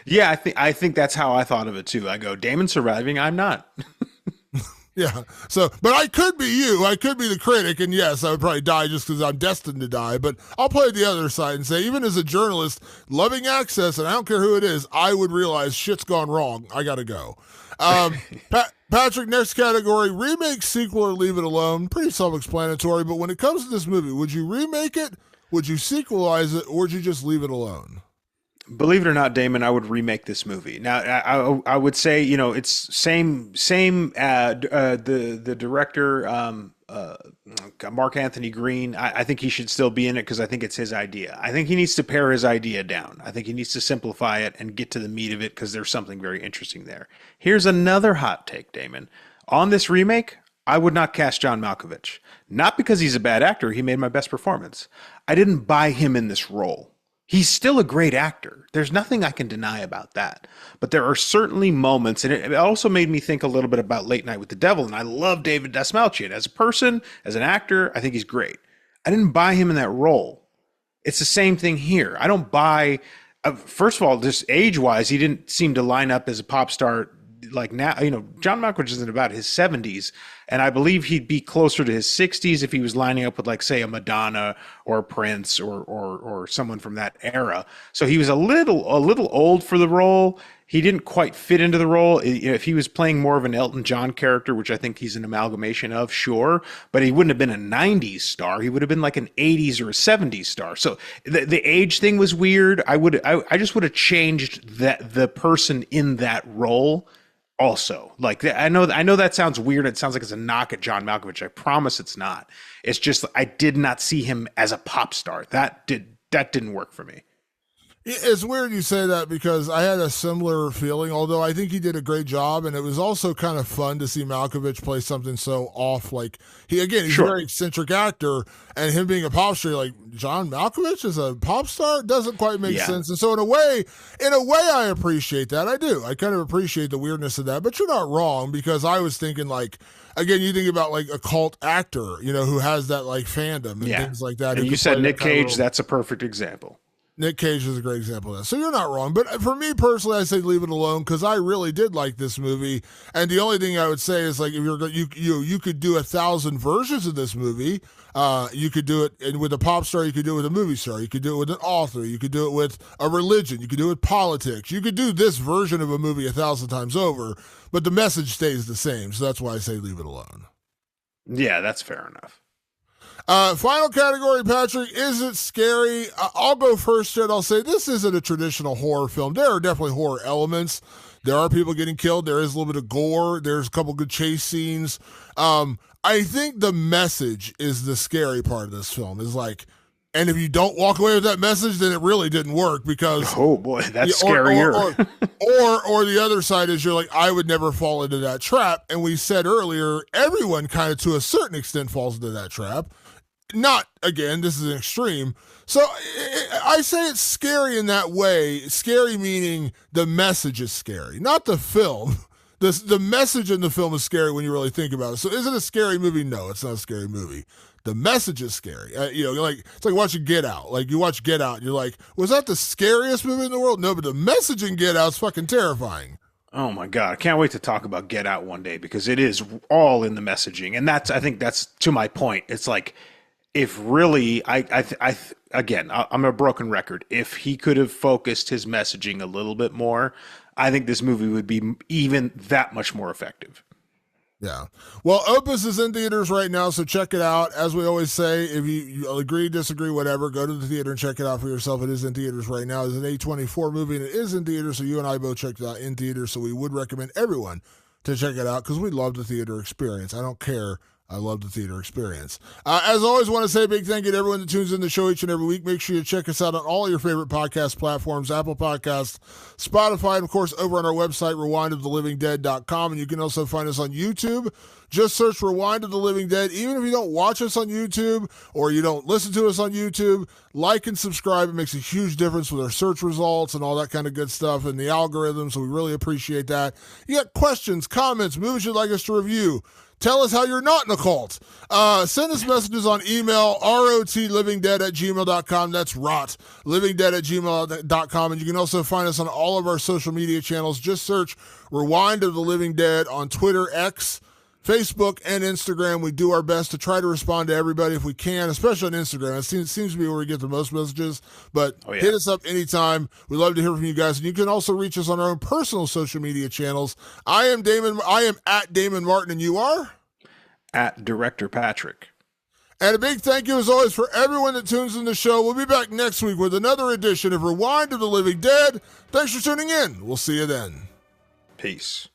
Yeah, I think that's how I thought of it too. I go, Damon's surviving. I'm not. Yeah. So, but I could be you. I could be the critic, and yes, I would probably die just because I'm destined to die. But I'll play the other side and say, even as a journalist, loving Access, and I don't care who it is, I would realize shit's gone wrong. I got to go. Patrick, next category: remake, sequel, or leave it alone. Pretty self-explanatory. But when it comes to this movie, would you remake it? Would you sequelize it, or would you just leave it alone? Believe it or not, Damon, I would remake this movie. Now, I would say, you know, it's same. The director, Mark Anthony Green. I think he should still be in it because I think it's his idea. I think he needs to pare his idea down. I think he needs to simplify it and get to the meat of it because there's something very interesting there. Here's another hot take, Damon. On this remake, I would not cast John Malkovich. Not because he's a bad actor. He made my best performance. I didn't buy him in this role. He's still a great actor. There's nothing I can deny about that. But there are certainly moments, and it also made me think a little bit about Late Night with the Devil, and I love David Dastmalchian. As a person, as an actor, I think he's great. I didn't buy him in that role. It's the same thing here. I don't buy, first of all, just age-wise, he didn't seem to line up as a pop star like now. You know, John Malkovich is in about his 70s, and I believe he'd be closer to his 60s if he was lining up with, like, say, a Madonna or a Prince or someone from that era. So he was a little old for the role. He didn't quite fit into the role. If he was playing more of an Elton John character, which I think he's an amalgamation of, sure, but he wouldn't have been a 90s star. He would have been like an 80s or a 70s star. So the age thing was weird. I just would have changed the person in that role. Also, like, I know that sounds weird. It sounds like it's a knock at John Malkovich. I promise it's not. It's just I did not see him as a pop star. That didn't work for me. It's weird you say that because I had a similar feeling, although I think he did a great job, and it was also kind of fun to see Malkovich play something so off. Like he's Sure. a very eccentric actor, and him being a pop star, like John Malkovich is a pop star, doesn't quite make Yeah. sense. And so in a way, I appreciate that. I do. I kind of appreciate the weirdness of that. But you're not wrong because I was thinking like. Again, you think about like a cult actor, you know, who has that like fandom and things like that. And you said Nick Cage. That's a perfect example. Nick Cage is a great example of that. So you're not wrong. But for me personally, I say leave it alone because I really did like this movie. And the only thing I would say is like if you could do 1,000 versions of this movie. You could do it and with a pop star, you could do it with a movie star, you could do it with an author, you could do it with a religion, you could do it with politics. You could do this version of a movie 1,000 times over, but the message stays the same. So that's why I say leave it alone. Yeah, that's fair enough. Final category, Patrick, is it scary? I'll go first, Ed. I'll say this isn't a traditional horror film. There are definitely horror elements. There are people getting killed. There is a little bit of gore. There's a couple good chase scenes. I think the message is the scary part of this film. Is like, and if you don't walk away with that message, then it really didn't work because oh boy, that's scarier. Or the other side is you're like, I would never fall into that trap. And we said earlier, everyone kind of to a certain extent falls into that trap. Not again, this is an extreme. So I say it's scary in that way. Scary meaning the message is scary, not the film. the message in the film is scary when you really think about it. So is it a scary movie? No, it's not a scary movie. The message is scary. Like it's like watching Get Out. Like you watch Get Out, and you're like, was that the scariest movie in the world? No, but the message in Get Out's fucking terrifying. Oh my God. I can't wait to talk about Get Out one day because it is all in the messaging. And I think that's to my point. It's like, if really, again, I'm a broken record. If he could have focused his messaging a little bit more, I think this movie would be even that much more effective. Yeah. Well, Opus is in theaters right now, so check it out. As we always say, if you agree, disagree, whatever, go to the theater and check it out for yourself. It is in theaters right now. It's an A24 movie, and it is in theaters, so you and I both checked it out in theaters, so we would recommend everyone to check it out because we love the theater experience. I don't care. I love the theater experience. As always, want to say a big thank you to everyone that tunes in the show each and every week. Make sure you check us out on all your favorite podcast platforms, Apple Podcasts, Spotify, and of course over on our website, rewindofthelivingdead.com. And you can also find us on YouTube. Just search Rewind of the Living Dead. Even if you don't watch us on YouTube or you don't listen to us on YouTube, like and subscribe. It makes a huge difference with our search results and all that kind of good stuff and the algorithm, so we really appreciate that. You got questions, comments, movies you'd like us to review, tell us how you're not in a cult. Send us messages on email, rotlivingdead@gmail.com. That's rotlivingdead@gmail.com. And you can also find us on all of our social media channels. Just search Rewind of the Living Dead on Twitter, X, Facebook, and Instagram. We do our best to try to respond to everybody if we can, especially on Instagram. It seems to be where we get the most messages, but hit us up anytime. We love to hear from you guys. And you can also reach us on our own personal social media channels. I am at Damon Martin, and you are? At Director Patrick. And a big thank you, as always, for everyone that tunes in the show. We'll be back next week with another edition of Rewind of the Living Dead. Thanks for tuning in. We'll see you then. Peace.